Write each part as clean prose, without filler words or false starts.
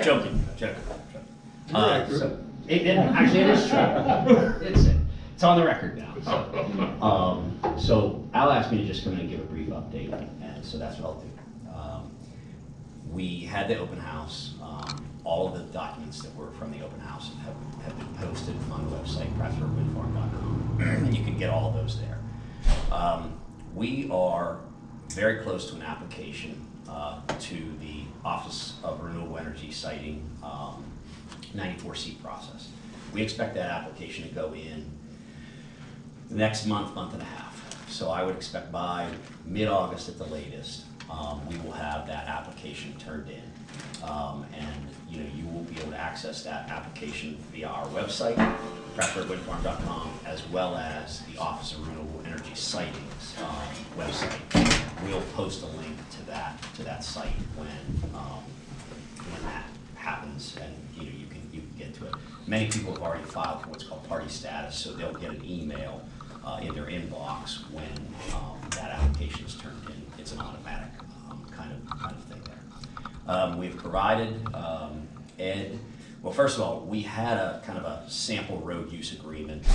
Joking. So actually, it is true. It's on the record now. So Al asked me to just come in and give a brief update, and so that's what I'll do. We had the open house. All of the documents that were from the open house have been posted on the website, prattsburghwindfarm.com. You can get all of those there. We are very close to an application to the Office of Renewable Energy Siting 94C process. We expect that application to go in the next month and a half. So I would expect by mid-August at the latest, we will have that application turned in. And you will be able to access that application via our website, prattsburghwindfarm.com, as well as the Office of Renewable Energy Sightings website. We'll post a link to that site when that happens, and you can get to it. Many people have already filed for what's called party status, so they'll get an email in their inbox when that application is turned in. It's an automatic kind of thing there. We've provided Ed. Well, first of all, we had a kind of a sample road use agreement.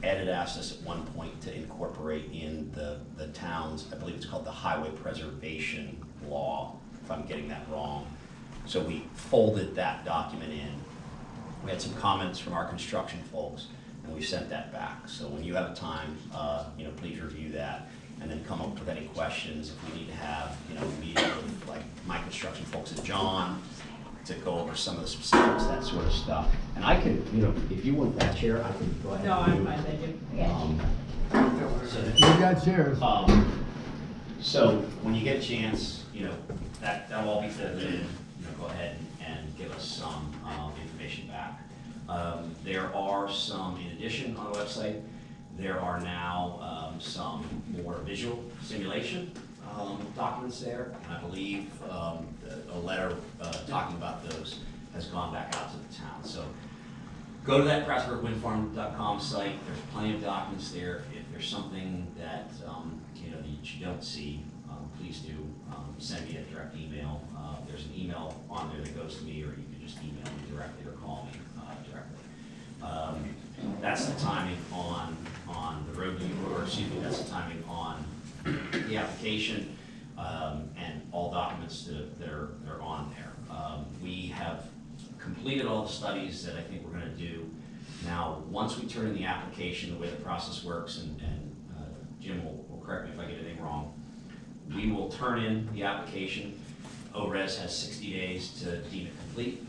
Ed had asked us at one point to incorporate in the town's, I believe it's called the Highway Preservation Law, if I'm getting that wrong. So we folded that document in. We had some comments from our construction folks, and we sent that back. So when you have a time, please review that, and then come up with any questions. If we need to have, a meeting with like my construction folks and John to go over some of the specifics, that sort of stuff. And I can, if you want that chair, I can go ahead. No, I'm fine, thank you. You got chairs. So when you get a chance, that'll all be filled in. Go ahead and give us some information back. There are some, in addition on the website, there are now some more visual simulation documents there, and I believe a letter talking about those has gone back out to the town. So go to that prattsburghwindfarm.com site. There's plenty of documents there. If there's something that that you don't see, please do send me a direct email. There's an email on there that goes to me, or you can just email me directly or call me directly. That's the timing on the road use, or excuse me, that's the timing on the application and all documents that are on there. We have completed all the studies that I think we're going to do. Now, once we turn in the application, the way the process works, and Jim will correct me if I get anything wrong, we will turn in the application. ORES has 60 days to deem it complete.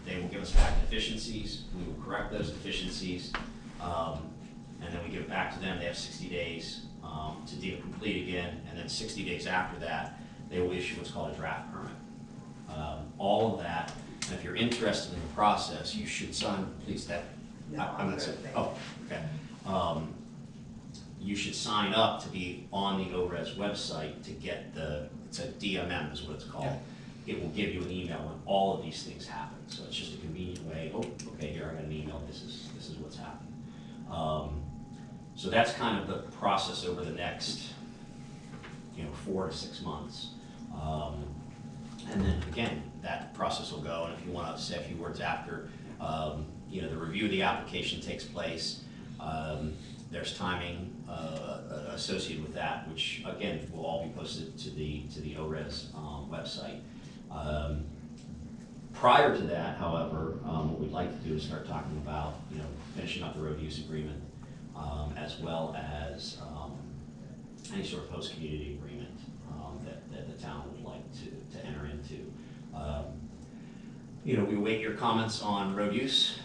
They will give us back deficiencies. We will correct those deficiencies, and then we give it back to them. They have 60 days to deem it complete again, and then 60 days after that, they will issue what's called a draft permit. All of that, and if you're interested in the process, you should sign, please, that, I'm not saying, oh, okay. You should sign up to be on the ORES website to get it's a DMM is what it's called. Yeah. It will give you an email when all of these things happen. So it's just a convenient way, oh, okay, here I got an email, this is what's happening. So that's kind of the process over the next 4 to 6 months. And then again, that process will go, and if you want to say a few words after, the review of the application takes place. There's timing associated with that, which again will all be posted to the ORES website. Prior to that, however, what we'd like to do is start talking about finishing up the road use agreement, as well as any sort of host community agreement that the town would like to enter into. We await your comments on road use,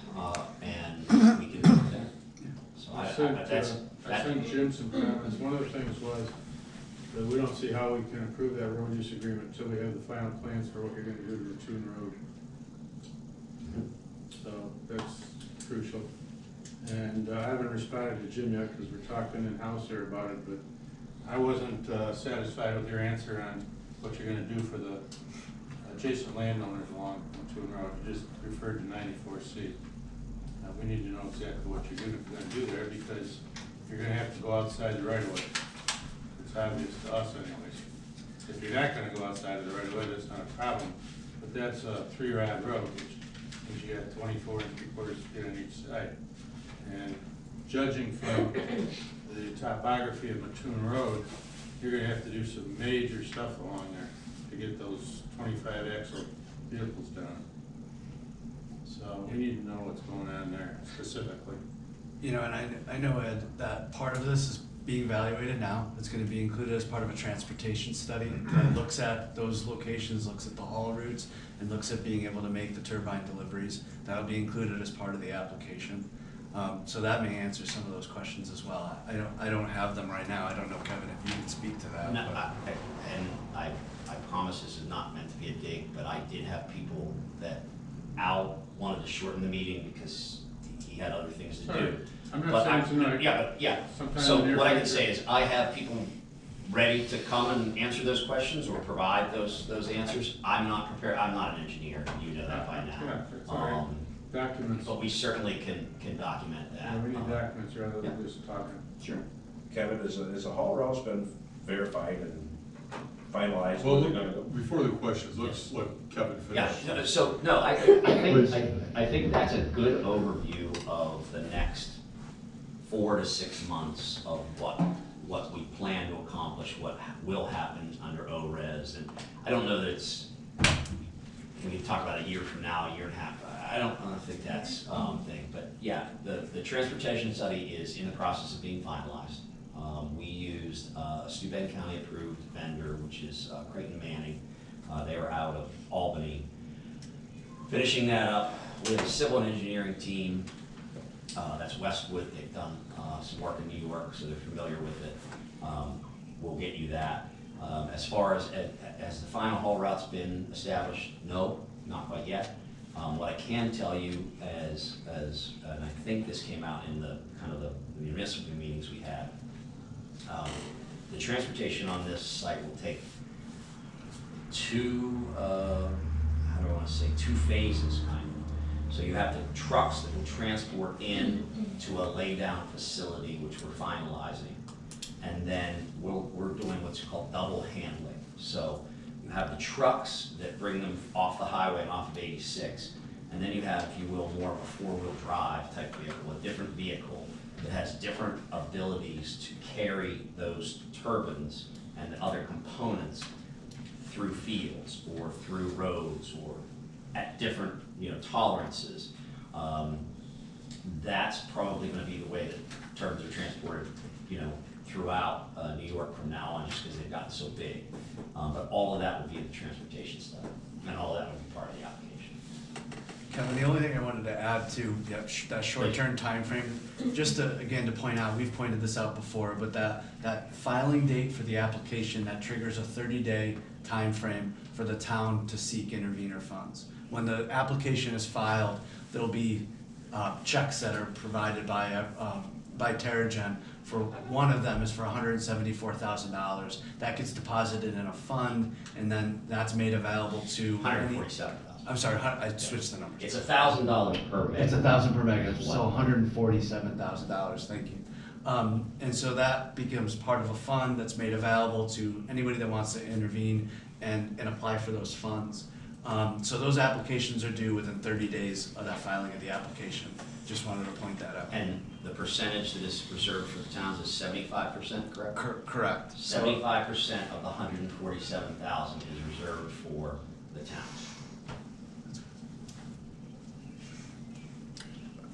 and we can go from there. So I sent Jim some comments. One of the things was that we don't see how we can approve that road use agreement until we have the final plans for what you're going to do to the Tune Road. So that's crucial. And I haven't responded to Jim yet because we're talking in-house here about it, but I wasn't satisfied with your answer on what you're going to do for the adjacent landowners along Tune Road. You just referred to 94C. We need to know exactly what you're going to do there, because you're going to have to go outside the right of way. It's obvious to us anyways. If you're not going to go outside of the right of way, that's not a problem. but that's a 3-rod road, which means you got 24 3/4 feet on each side. And judging from the topography of Mattoon Road, you're gonna have to do some major stuff along there to get those 25 axle vehicles down. So we need to know what's going on there specifically. You know, and I know, Ed, that part of this is being evaluated now. It's gonna be included as part of a transportation study that looks at those locations, looks at the haul routes, and looks at being able to make the turbine deliveries. That'll be included as part of the application. So that may answer some of those questions as well. I don't have them right now. I don't know, Kevin, if you can speak to that. No, but- I promise this is not meant to be a dig, but I did have people that Al wanted to shorten the meeting because he had other things to do. I'm But not saying tonight. Yeah. Sometime So in the near what I can future. say is I have people ready to come and answer those questions or provide those answers. I'm not prepared, I'm not an engineer, you know that by now. Yeah, that's all right. Documents. But we certainly can document that. Yeah, we need documents rather than yeah. just talking. Sure. Kevin, is a haul route's been verified and finalized? Well, Where they're gonna go? before the questions, let's let Kevin finish. Yeah, so, no, I think that's a good overview of the next 4 to 6 months of what we plan to accomplish, what will happen under ORES. And I don't know that it's, we can talk about a year from now, a year and a half. I don't think that's thing, but yeah, the transportation study is in the process of being finalized. We used a Steuben County approved vendor, which is Creighton Manning. They were out of Albany. Finishing that up, we have a civil and engineering team. That's Westwood. They've done some work in New York, so they're familiar with it. We'll get you that. As far as the final haul route's been established, no, not quite yet. What I can tell you and I think this came out in the kind of the municipal meetings we had, the transportation on this site will take two phases kind of. So you have the trucks that will transport in to a laydown facility, which we're finalizing. And then we're doing what's called double handling. So you have the trucks that bring them off the highway and off of 86. And then you have, if you will, more of a 4-wheel drive type vehicle, a different vehicle that has different abilities to carry those turbines and other components through fields or through roads or at different tolerances. That's probably going to be the way that turbines are transported throughout New York from now on, just because they've gotten so big. But all of that will be in the transportation study, and all of that will be part of the application. Kevin, the only thing I wanted to add to that short-term time frame, just again to point out, we've pointed this out before, but that filing date for the application, that triggers a 30-day time frame for the town to seek intervenor funds. When the application is filed, there'll be checks that are provided by Terragen. For one of them is for $174,000. That gets deposited in a fund, and then that's made available to 147,000. I'm sorry, I switched the numbers. It's $1,000 per meg. It's $1,000 per meg, so $147,000, thank you. And so that becomes part of a fund that's made available to anybody that wants to intervene and apply for those funds. So those applications are due within 30 days of that filing of the application. Just wanted to point that out. And the percentage that is reserved for the towns is 75%, correct? Correct. 75% of the 147,000 is reserved for the towns.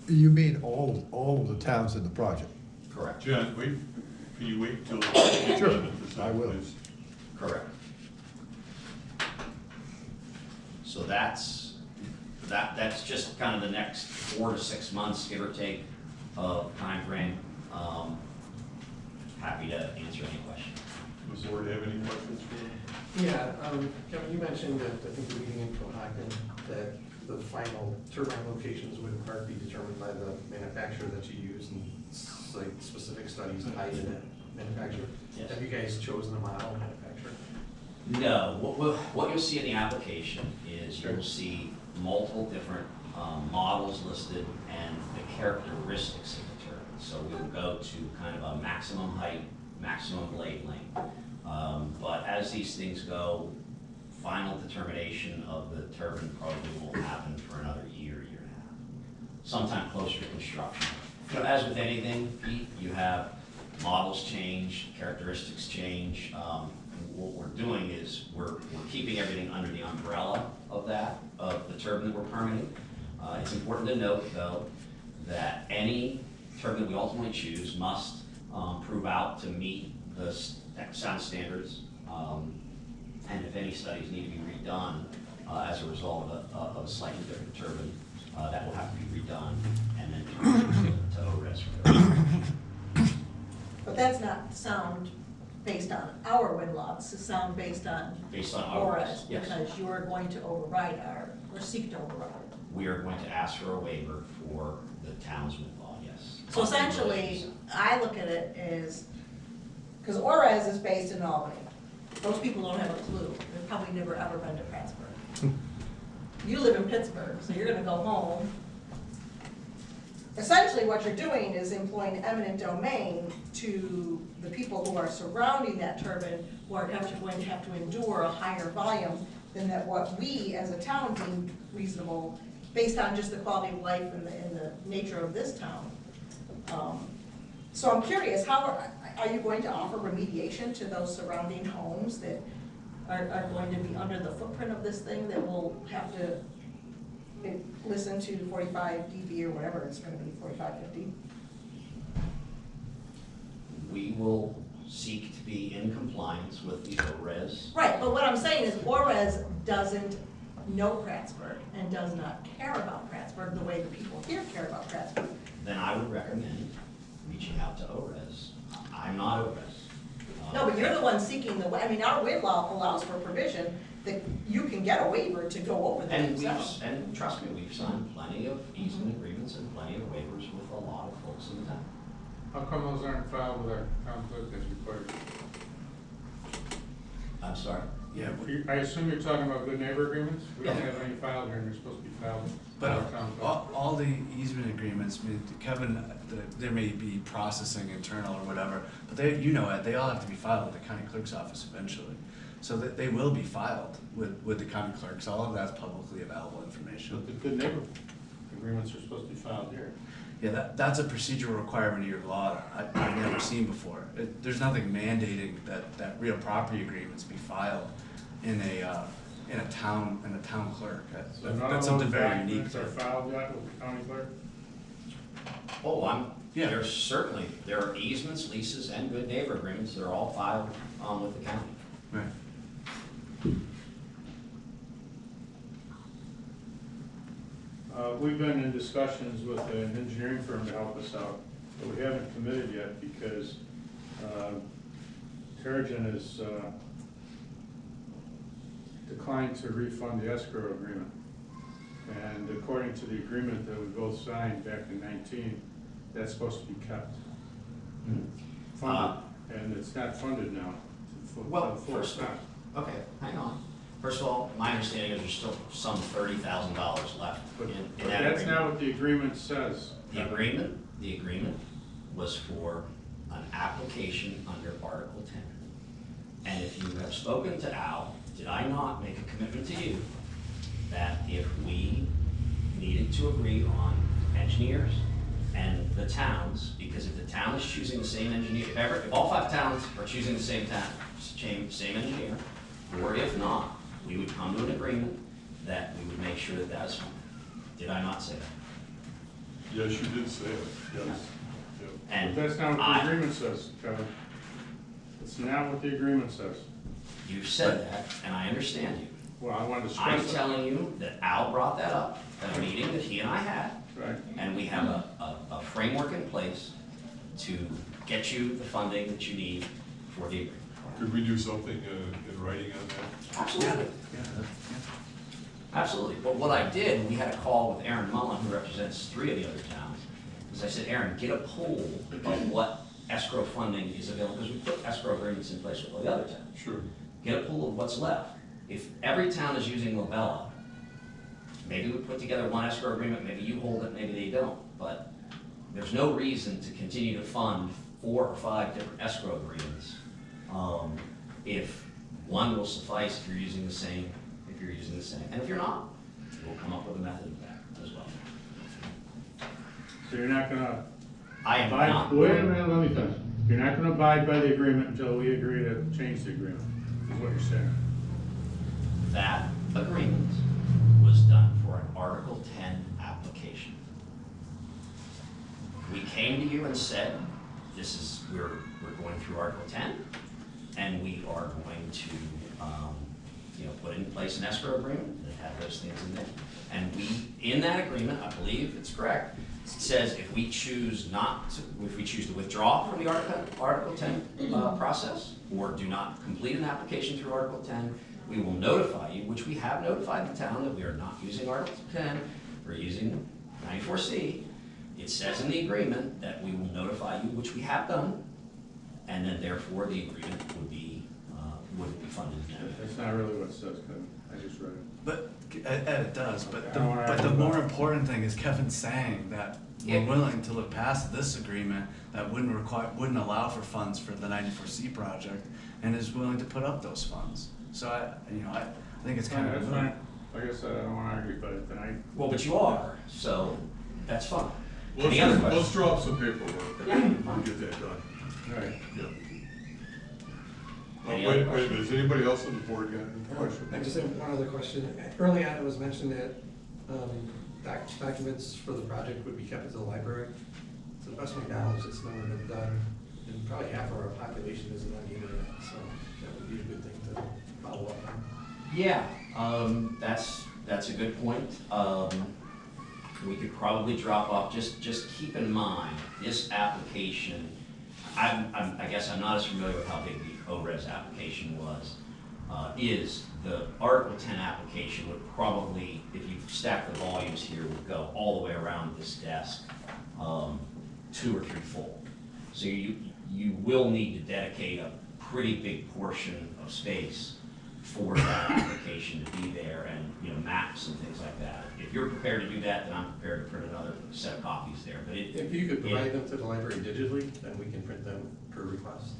You mean all of the towns in the project? Correct. Jen, can you wait till? Sure, I will. Please? Correct. So that's just kind of the next 4 to 6 months, give or take, of time frame. Happy to answer any questions. Does the board have any questions for him? Yeah, Kevin, you mentioned that, I think the meeting in Cohocton, that the final turbine locations would in part be determined by the manufacturer that you use and site-specific studies tied to that manufacturer. Yes. Have you guys chosen a model manufacturer? No, what you'll see in the application is you'll see multiple different models listed and the characteristics of the turbine. So we will go to kind of a maximum height, maximum blade length. But as these things go, final determination of the turbine probably won't happen for another year, year and a half, sometime closer to construction. You know, as with anything, Pete, you have models change, characteristics change. What we're doing is we're keeping everything under the umbrella of that, of the turbine that we're permitting. It's important to note, though, that any turbine that we ultimately choose must prove out to meet the sound standards. And if any studies need to be redone as a result of a slightly different turbine, that will have to be redone and then transferred to ORES for those. But that's not sound based on our wind logs, it's sound based on ORES, yes. because you are going to override or seek to override. We are going to ask for a waiver for the town's wind law, yes. So essentially, I look at it as, because ORES is based in Albany. Those people don't have a clue. They've probably never ever been to Prattsburgh. You live in Pittsburgh, so you're gonna go home. Essentially, what you're doing is employing eminent domain to the people who are surrounding that turbine, who are actually going to have to endure a higher volume than that what we as a town deem reasonable, based on just the quality of life and the nature of this town. So I'm curious, how are you going to offer remediation to those surrounding homes that are going to be under the footprint of this thing, that will have to listen to 45 dB or whatever it's going to be, 45, 50? We will seek to be in compliance with the ORES. Right, but what I'm saying is ORES doesn't know Prattsburgh and does not care about Prattsburgh the way the people here care about Prattsburgh. Then I would recommend reaching out to ORES. I'm not ORES. No, but you're the one seeking the, I mean, our wind law allows for provision that you can get a waiver to go over that And yourself. and trust me, we've signed plenty of easement agreements and plenty of waivers with a lot of folks in the town. How come those aren't filed with our town clerk as required? I'm sorry? Yeah, I assume you're talking about good neighbor agreements? We don't Yeah. have any filed here, and they're supposed to be filed with but our town clerk. all the easement agreements, I mean, Kevin, there may be processing internal or whatever, but they, you know it, they all have to be filed with the county clerk's office eventually. So that they will be filed with the county clerks, all of that's publicly available information. But the good neighbor agreements are supposed to be filed here. Yeah, that's a procedural requirement of your law that I've never seen before. There's nothing mandating that real property agreements be filed in a town clerk. So none of That's something those very unique. documents are filed yet with the county clerk? Oh, Yeah. there's certainly, there are easements, leases, and good neighbor agreements that are all filed with the county. Right. We've been in discussions with an engineering firm to help us out, but we haven't committed yet because Terrigen has declined to refund the escrow agreement. And according to the agreement that we both signed back in 19, that's supposed to be kept funded, and it's not funded now. Well, to full first of extent. all, okay, hang on. First of all, my understanding is there's still some $30,000 left But in but that that's agreement. not what the agreement says. The agreement was for an application under Article 10. And if you have spoken to Al, did I not make a commitment to you that if we needed to agree on engineers and the towns, because if the town is choosing the same engineer, if all 5 towns are choosing the same engineer, or if not, we would come to an agreement that we would make sure that that is funded. Did I not say that? Yes, you did say it, yes. Yep. But And that's not what the agreement says, Kevin. It's not what the agreement says. you've said that, and I understand you. Well, I wanted to I'm stress it. telling you that Al brought that up at a meeting that he and I had, Right. and we have a framework in place to get you the funding that you need for the agreement. Could we do something in writing on that? Absolutely. Yeah. Absolutely. But what I did, we had a call with Aaron Mullen, who represents 3 of the other towns, is I said, Aaron, get a pool of what escrow funding is available, because we put escrow agreements in place with all the other towns. Sure. Get a pool of what's left. If every town is using Lobella, maybe we put together one escrow agreement, maybe you hold it, maybe they don't. But there's no reason to continue to fund 4 or 5 different escrow agreements if One will suffice if you're using the same, and if you're not, we'll come up with a method of that as well. So you're not gonna I am abide, not. wait a minute, let me finish. You're not gonna abide by the agreement until we agree to change the agreement, is what you're saying. That agreement was done for an Article 10 application. We came to you and said, we're going through Article 10, and we are going to, put in place an escrow agreement that had those things in there. And in that agreement, I believe it's correct, it says if we choose to withdraw from the Article 10 process, or do not complete an application through Article 10, we will notify you, which we have notified the town that we are not using Article 10, we're using 94C. It says in the agreement that we will notify you, which we have done, and then therefore the agreement would be funded. That's not really what it says, Kevin, I just read it. But, Ed, it does, but I don't wanna but the argue more about it. important thing is Kevin's saying that we're willing to look past this agreement that wouldn't allow for funds for the 94C project, and is willing to put up those funds. So I think it's kind Fine, of. that's fine. Like I said, I don't wanna argue about it tonight. Well, but you are, so that's fine. Let's Any other let's questions? draw up some paperwork, we'll get that done. Right. Yeah. Any Wait other a minute, does anybody else on the board got any questions? I just have one other question. Early on, it was mentioned that documents for the project would be kept at the library. To the best of my knowledge, it's never been done, and probably half of our population isn't on the internet, so that would be a good thing to follow up on. Yeah, that's a good point. We could probably drop off, just keep in mind, this application, I guess I'm not as familiar with how big the ORES application was. Is the Article 10 application would probably, if you stack the volumes here, would go all the way around this desk, 2 or 3 full. So you will need to dedicate a pretty big portion of space for that application to be there, and maps and things like that. If you're prepared to do that, then I'm prepared to print another set of copies there. But If you could provide them to the library digitally, then we can print them per request.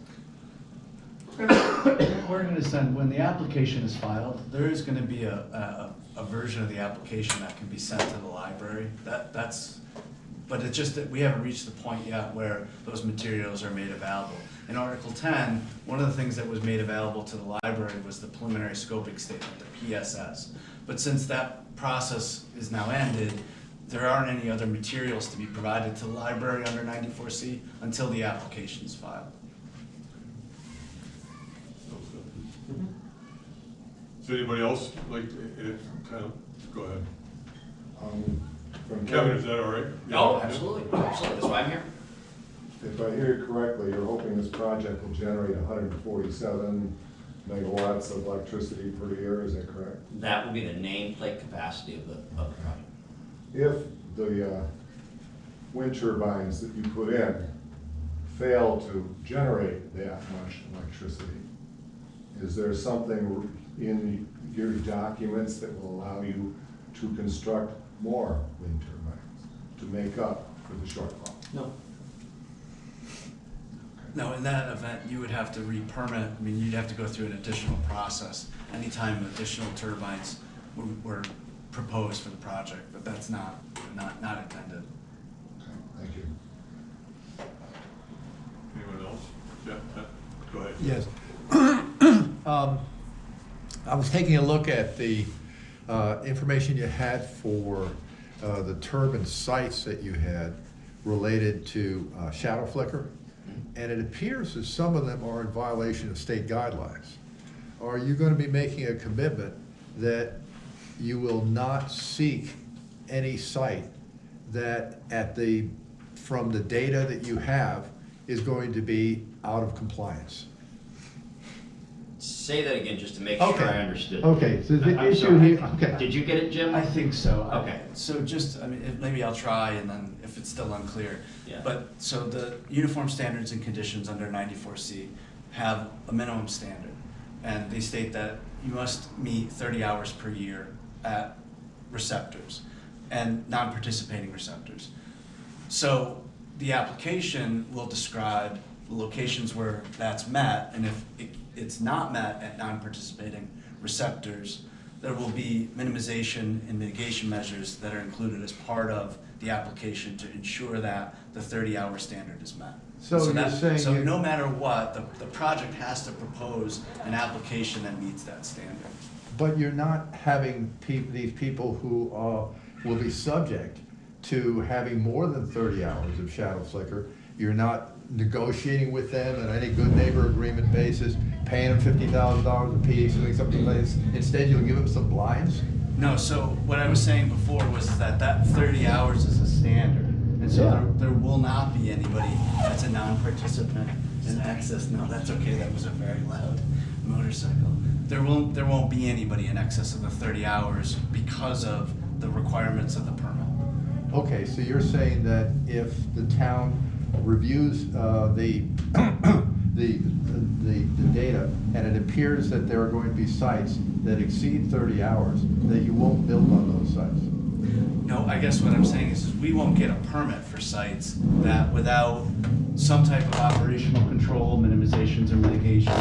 We're gonna send, when the application is filed, there is gonna be a version of the application that can be sent to the library. But it's just that we haven't reached the point yet where those materials are made available. In Article 10, one of the things that was made available to the library was the preliminary scoping statement, the PSS. But since that process is now ended, there aren't any other materials to be provided to the library under 94C until the application is filed. Does anybody else like, kind of, go ahead. From Kevin, is that all right? Oh, absolutely, that's why I'm here. If I hear you correctly, you're hoping this project will generate 147 megawatts of electricity per year, is that correct? That will be the nameplate capacity of the project. If the wind turbines that you put in fail to generate that much electricity, is there something in your documents that will allow you to construct more wind turbines to make up for the shortfall? No. No, in that event, you would have to re-permit, you'd have to go through an additional process anytime additional turbines were proposed for the project, but that's not intended. Okay, thank you. Anyone else? Yeah, go ahead. Yes. I was taking a look at the information you had for the turbine sites that you had related to shadow flicker, and it appears that some of them are in violation of state guidelines. Are you going to be making a commitment that you will not seek any site that from the data that you have is going to be out of compliance? Say that again, just to make sure I understood. Okay, so the I'm issue sorry. here, okay. Did you get it, Jim? I think so. Okay. So just, maybe I'll try, and then if it's still unclear. Yeah. But, so the uniform standards and conditions under 94C have a minimum standard. And they state that you must meet 30 hours per year at receptors and non-participating receptors. So the application will describe the locations where that's met, and if it's not met at non-participating receptors, there will be minimization and mitigation measures that are included as part of the application to ensure that the 30-hour standard is met. So you're that- saying So you- no matter what, the project has to propose an application that meets that standard. But you're not having these people who will be subject to having more than 30 hours of shadow flicker. You're not negotiating with them on any good neighbor agreement basis, paying them $50,000 a piece, doing something like this. Instead, you'll give them some blinds? No, so what I was saying before was that 30 hours is a standard. And so Yeah. there will not be anybody that's a non-participant in excess. No, that's okay, that was a very loud motorcycle. There won't be anybody in excess of the 30 hours because of the requirements of the permit. Okay, so you're saying that if the town reviews the data and it appears that there are going to be sites that exceed 30 hours, that you won't build on those sites? No, I guess what I'm saying is we won't get a permit for sites that without some type of operational control, minimizations or mitigation,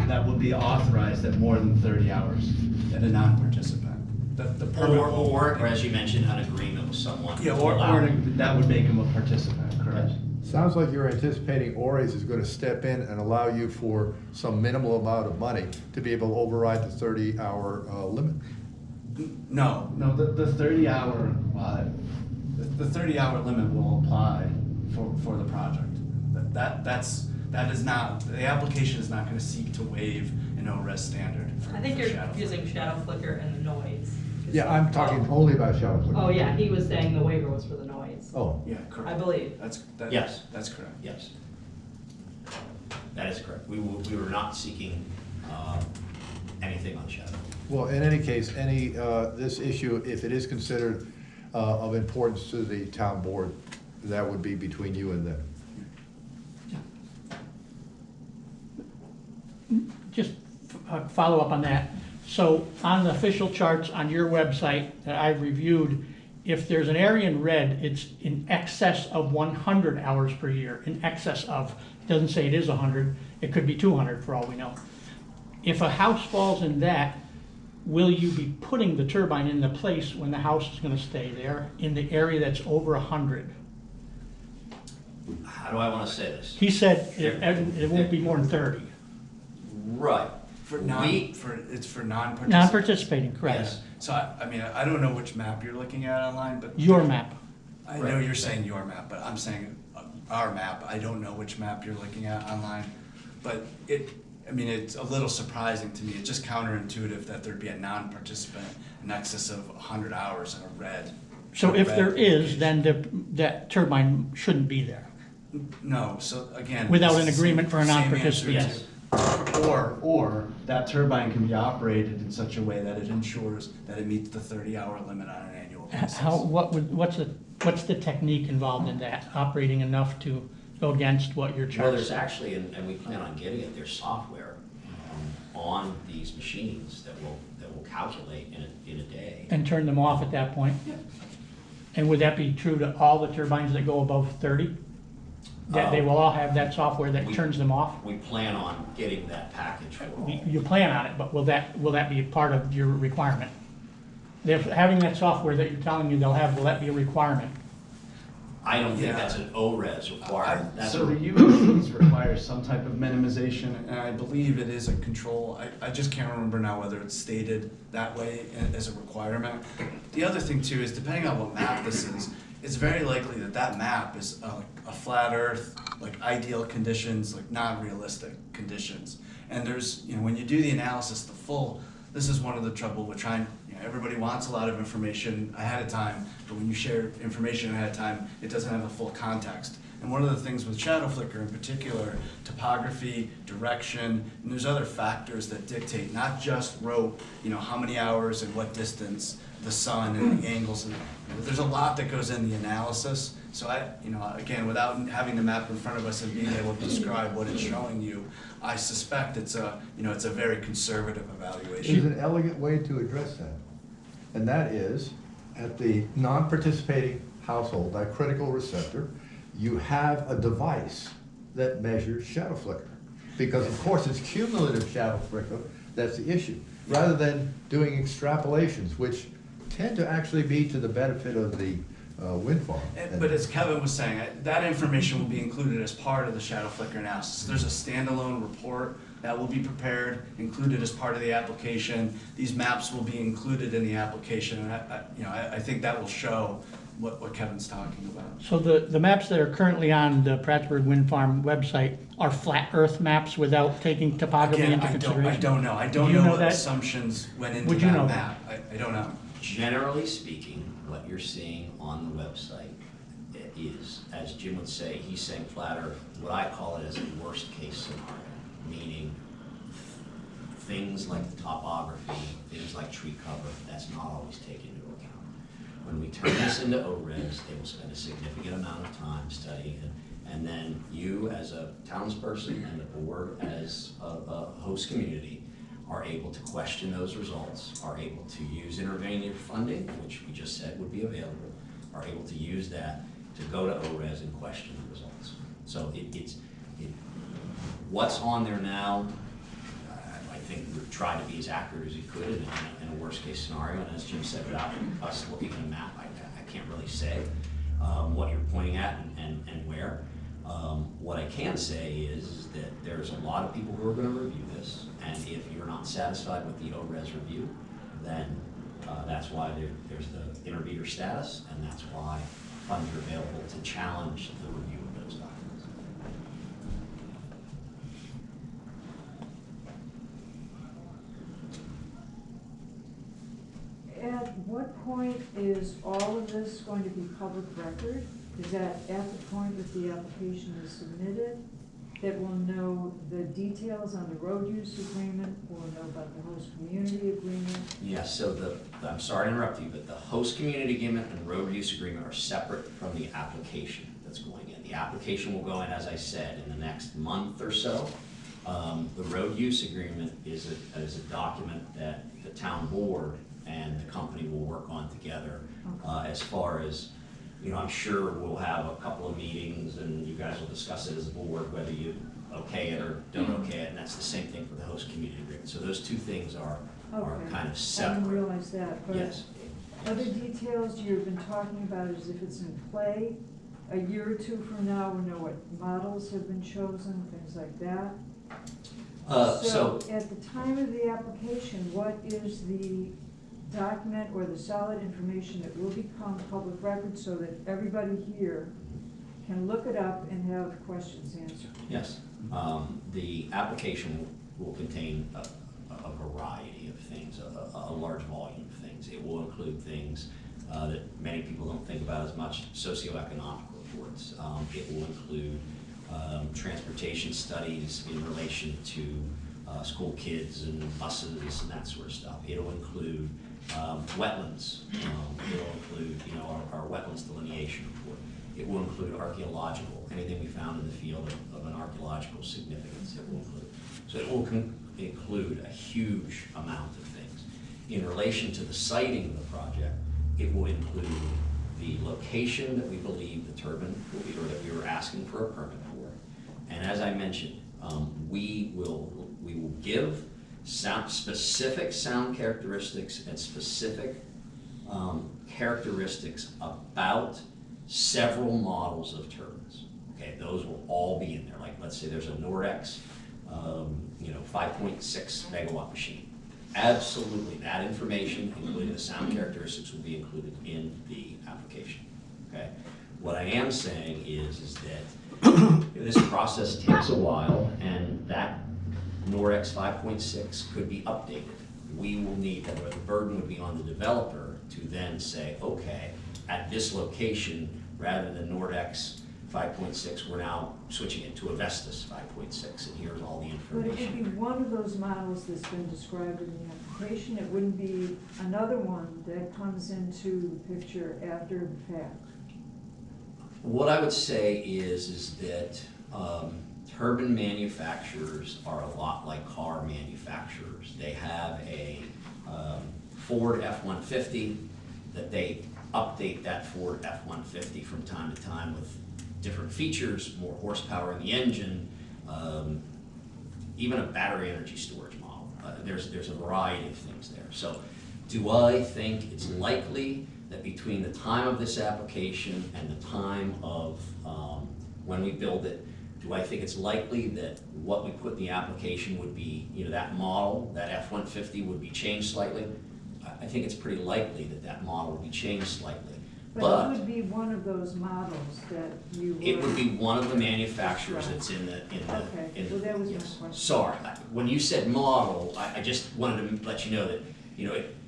that would be authorized at more than 30 hours at a non-participant. The permit will- Or, as you mentioned, an agreement with someone. Yeah, to or allow- that would make them a participant, correct? Sounds like you're anticipating Ores is going to step in and allow you for some minimal amount of money to be able to override the 30-hour limit. No, the 30-hour, the 30-hour limit will apply for the project. That is not, the application is not gonna seek to waive an ORES standard for I think for you're shadow using flicker. shadow flicker and the noise. Yeah, I'm talking only about shadow flicker. Oh, yeah, he was saying the waiver was for the noise. Oh, Yeah, correct. I believe. Yes. That's correct. Yes. That is correct. We were not seeking anything on shadow. well, in any case, this issue, if it is considered of importance to the town board, that would be between you and them. Just follow up on that. So on the official charts on your website that I've reviewed, if there's an area in red, it's in excess of 100 hours per year, in excess of. It doesn't say it is 100, it could be 200 for all we know. If a house falls in that, will you be putting the turbine in the place when the house is gonna stay there, in the area that's over 100? How do I want to say this? He said it won't be more than 30. Right. It's for non-participants. Non-participating, correct. Yes. So I mean, I don't know which map you're looking at online, but. Your map. I know you're saying your map, but I'm saying our map. I don't know which map you're looking at online. But it's a little surprising to me. It's just counterintuitive that there'd be a non-participant in excess of 100 hours in a red. So if red there is, location. then that turbine shouldn't be there. No, so again. Without it's an the agreement for a same non-participant. answer Yes. Or that turbine can be operated in such a way that it ensures that it meets the 30-hour limit on an annual basis. What's the technique involved in that, operating enough to go against what your Well, charts there's say? actually, and we plan on getting it, there's software on these machines that will calculate in a day. And turn them off at that point? And would that be true to all the turbines that go above 30? That they will all have that software that turns them off? We plan on getting that package for all. You plan on it, but will that be part of your requirement? If having that software that you're telling me they'll have, will that be a requirement? I don't think Yeah. that's an ORES requirement. That's So a- the UECs requires some type of minimization, and I believe it is a control. I just can't remember now whether it's stated that way as a requirement. The other thing too is depending on what map this is, it's very likely that map is a flat earth, like ideal conditions, like non-realistic conditions. And there's, when you do the analysis, this is one of the trouble with trying, everybody wants a lot of information ahead of time, but when you share information ahead of time, it doesn't have the full context. And one of the things with shadow flicker in particular, topography, direction, and there's other factors that dictate, not just rope, how many hours and what distance, the sun and the angles, and there's a lot that goes in the analysis. So again, without having the map in front of us and being able to describe what it's showing you, I suspect it's a very conservative There's evaluation. an elegant way to address that, and that is, at the non-participating household, that critical receptor, you have a device that measures shadow flicker. Because of course it's cumulative shadow flicker, that's the issue. Rather than doing extrapolations, which tend to actually be to the benefit of the wind farm. But as Kevin was saying, that information will be included as part of the shadow flicker analysis. There's a standalone report that will be prepared, included as part of the application. These maps will be included in the application, and I think that will show what Kevin's talking about. So the maps that are currently on the Prattsburgh Wind Farm website are flat earth maps without taking topography Again, into I consideration? don't know. I don't Do you know know what that? assumptions went into Would you that know map. I don't know. Generally speaking, what you're seeing on the website is, as Jim would say, he's saying flat earth, what I call it as a worst case scenario, meaning things like the topography, things like tree cover, that's not always taken into account. When we turn this into ORES, they will spend a significant amount of time studying it, and then you as a townsperson and the board as a host community are able to question those results, are able to use interventive funding, which we just said would be available, are able to use that to go to ORES and question the results. So what's on there now, I think we tried to be as accurate as we could in a worst case scenario, and as Jim said, without us looking at a map, I can't really say what you're pointing at and where. What I can say is that there's a lot of people who are going to review this, and if you're not satisfied with the ORES review, then that's why there's the intervener status, and that's why funds are available to challenge the review of those documents. At what point is all of this going to be public record? Is that at the point that the application is submitted, that we'll know the details on the road use agreement, we'll know about the host community agreement? Yes, so I'm sorry to interrupt you, but the host community agreement and road use agreement are separate from the application that's going in. The application will go in, as I said, in the next month or so. The road use agreement is a document that the town board and the company will work on together. As far as, I'm sure we'll have a couple of meetings and you guys will discuss it as a board, whether you okay it or don't okay it, and that's the same thing for the host community agreement. So those two things are kind of I separate. didn't realize that, but Yes. other details you've been talking about is if it's in play, a year or two from now, we know what models have been chosen, things like that. So at the time of the application, what is the document or the solid information that will become public record so that everybody here can look it up and have questions answered? Yes. The application will contain a variety of things, a large volume of things. It will include things that many people don't think about as much, socioeconomic reports. It will include transportation studies in relation to school kids and buses and that sort of stuff. It'll include wetlands. It'll include, our wetlands delineation report. It will include archaeological, anything we found in the field of an archaeological significance. It will include. So it will include a huge amount of things. In relation to the siting of the project, it will include the location that we believe the turbine will be, or that we were asking for a permit for. And as I mentioned, we will give specific sound characteristics and specific characteristics about several models of turbines. Okay, those will all be in there. Like, let's say there's a Nordex, 5.6 megawatt machine. Absolutely, that information, including the sound characteristics, will be included in the application. Okay. What I am saying is that this process takes a while, and that Nordex 5.6 could be updated. We will need, the burden would be on the developer to then say, okay, at this location, rather than Nordex 5.6, we're now switching it to a Vestas 5.6, and here's all the But it would be information. one of those models that's been described in the application. It wouldn't be another one that comes into the picture after the fact. What I would say is that turbine manufacturers are a lot like car manufacturers. They have a Ford F-150 that they update that Ford F-150 from time to time with different features, more horsepower in the engine, even a battery energy storage model. There's a variety of things there. So do I think it's likely that between the time of this application and the time of when we build it, do I think it's likely that what we put in the application would be, that model, that F-150 would be changed slightly? I think it's pretty likely that that model will be changed slightly. But it would be one of those models that you. It would be one of the manufacturers that's in the. Okay, well, that was my question. Sorry, when you said model, I just wanted to let you know that,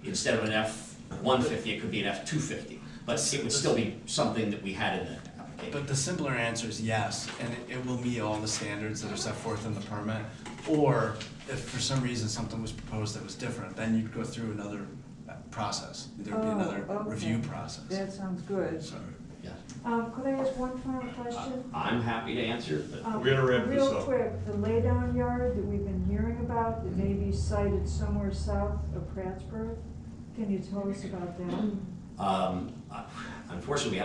instead of an F-150, it could be an F-250. But it would still be something that we had in the application. But the simpler answer is yes, and it will meet all the standards that are set forth in the permit. Or if for some reason something was proposed that was different, then you'd go through another process. There'd be another okay. review process. That sounds good. So, Yeah. Could I ask one final question? I'm happy to answer, but We gotta wrap this Real up. quick, the laydown yard that we've been hearing about, that may be sited somewhere south of Prattsburgh, can you tell us about that? unfortunately,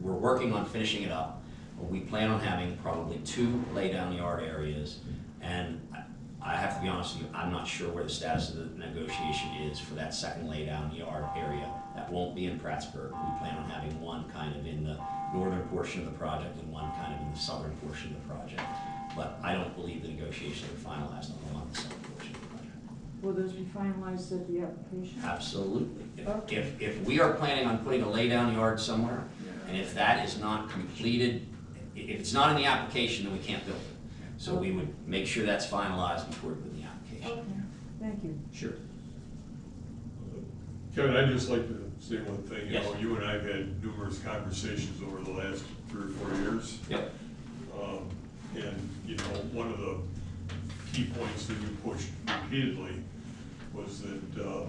we're working on finishing it up. We plan on having probably 2 lay-down yard areas, and I have to be honest with you, I'm not sure where the status of the negotiation is for that second lay-down yard area. That won't be in Prattsburgh. We plan on having one kind of in the northern portion of the project and one kind of in the southern portion of the project. But I don't believe the negotiations are finalized on the southern portion of the project. Will those be finalized at the application? Absolutely. Okay. If we are planning on putting a lay-down yard somewhere, and if that is not completed, if it's not in the application, then we can't build it. So we would make sure that's finalized before we put in the application. Okay, thank you. Sure. Kevin, I'd just like to say one thing. Yes. You and I have had numerous conversations over the last 3 or 4 years. Yep. And, one of the key points that you pushed repeatedly was that,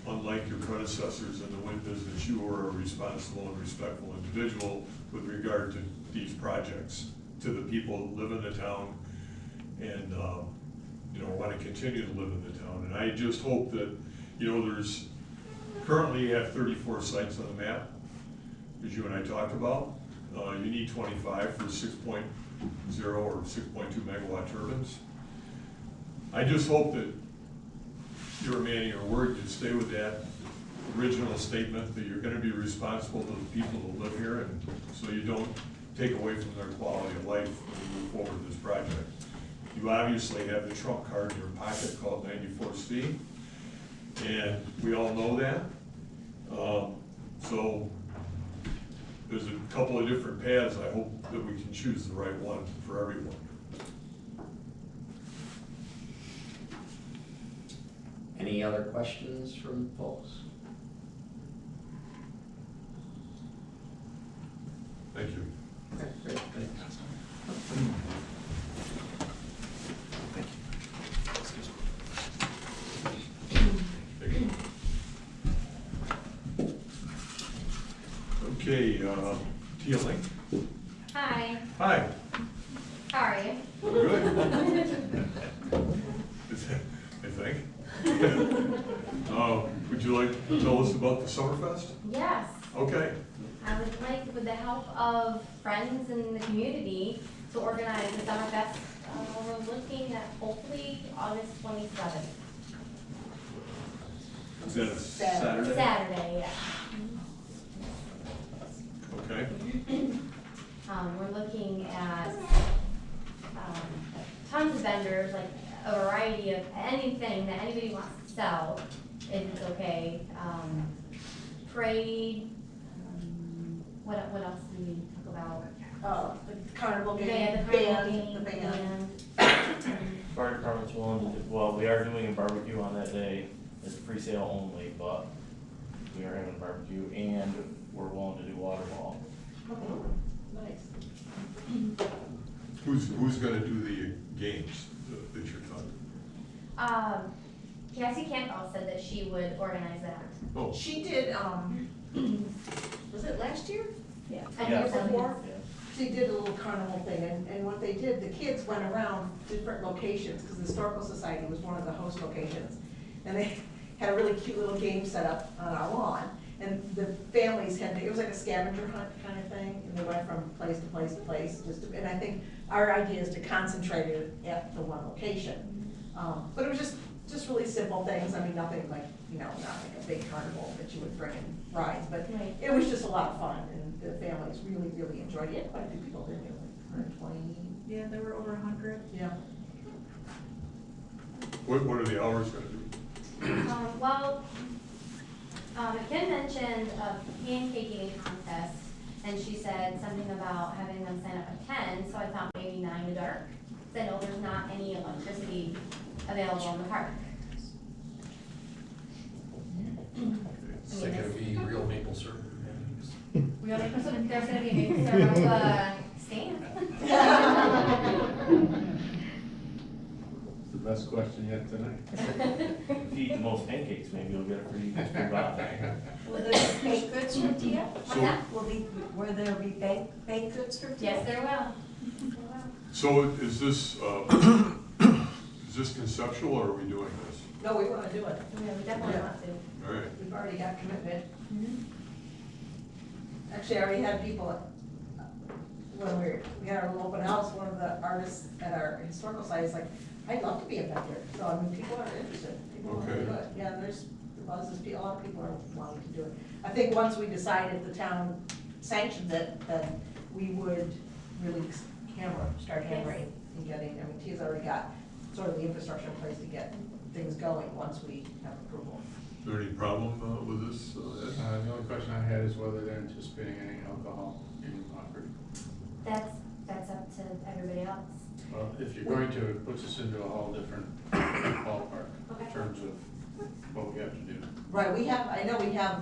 unlike your predecessors in the wind business, you were a responsible and respectful individual with regard to these projects, to the people who live in the town and, want to continue to live in the town. And I just hope that, there's, currently you have 34 sites on the map, as you and I talked about. You need 25 for 6.0 or 6.2 megawatt turbines. I just hope that you're a man of your word, you stay with that original statement that you're gonna be responsible to the people who live here, and so you don't take away from their quality of life when you move forward with this project. You obviously have the trump card in your pocket called 94C, and we all know that. So there's a couple of different paths. I hope that we can choose the right one for everyone. Any other questions from folks? Thank you. Okay, great, thanks. Okay, Tia Link. Hi, Hi. how are you? Good. I think. Would you like to tell us about the Summerfest? Yes, Okay. I would like, with the help of friends in the community, to organize the Summerfest. We're looking at hopefully August 27th. Is that a Saturday? Saturday, yeah. Okay. We're looking at tons of vendors, like a variety of anything that anybody wants to sell, if it's okay. Parade, what else do we talk about? The carnival Yeah, game, the band, carnival the game, band. Fire department's willing to do, well, we are doing a barbecue on that day. It's pre-sale only, but we are having a barbecue and we're willing to do water ball. Oh, nice. Who's gonna do the games that you're talking? Cassie Campbell said that she would organize that. Oh, She did, was it last year? Yeah. And Yeah. year before? Yeah. She did a little carnival thing, and what they did, the kids went around different locations, because the Historical Society was one of the host locations. And they had a really cute little game set up on our lawn, and the families had, it was like like a scavenger hunt kind of thing, and they went from place to place to place, and I think our idea is to concentrate it at the one location. But it was just really simple things, I mean, nothing like, not like a big carnival that you would bring in rides, but Right. it was just a lot of fun, and the families really, really enjoyed it. You had quite a few people, didn't you, like 120? Yeah, there were over 100. Yeah. What are the hours gonna be? Kim mentioned a pancaking contest, and she said something about having them sign up at 10, so I thought maybe 9 to dark. Because I know there's not any electricity available in the park. It's like gonna be real maple syrup. Real maple syrup, there's gonna be a maple syrup stand. It's the best question yet tonight. If you eat the most pancakes, maybe you'll get a free buy. Will there be baked goods for tea? What's that? Will there be baked goods for tea? Yes, there will. So is this conceptual, or are we doing this? No, we wanna do it. Yeah, we definitely want to. All right. We've already got commitment. Mhm. Actually, I already had people, when we had our little open house, one of the artists at our historical site is like, I'd love to be a vendor. So, I mean, people are interested, people want to do it. Yeah, there's, a lot of people are wanting to do it. I think once we decide if the town sanctions it, then we would really start hammering and getting, I mean, Tia's already got sort of the infrastructure in place to get things going once we have approval. Is there any problem with this, Ed? The only question I had is whether they're anticipating any alcohol being offered. That's up to everybody else. Well, if you're going to, it puts us into a whole different ballpark in Okay. terms of what we have to do. Right, I know we have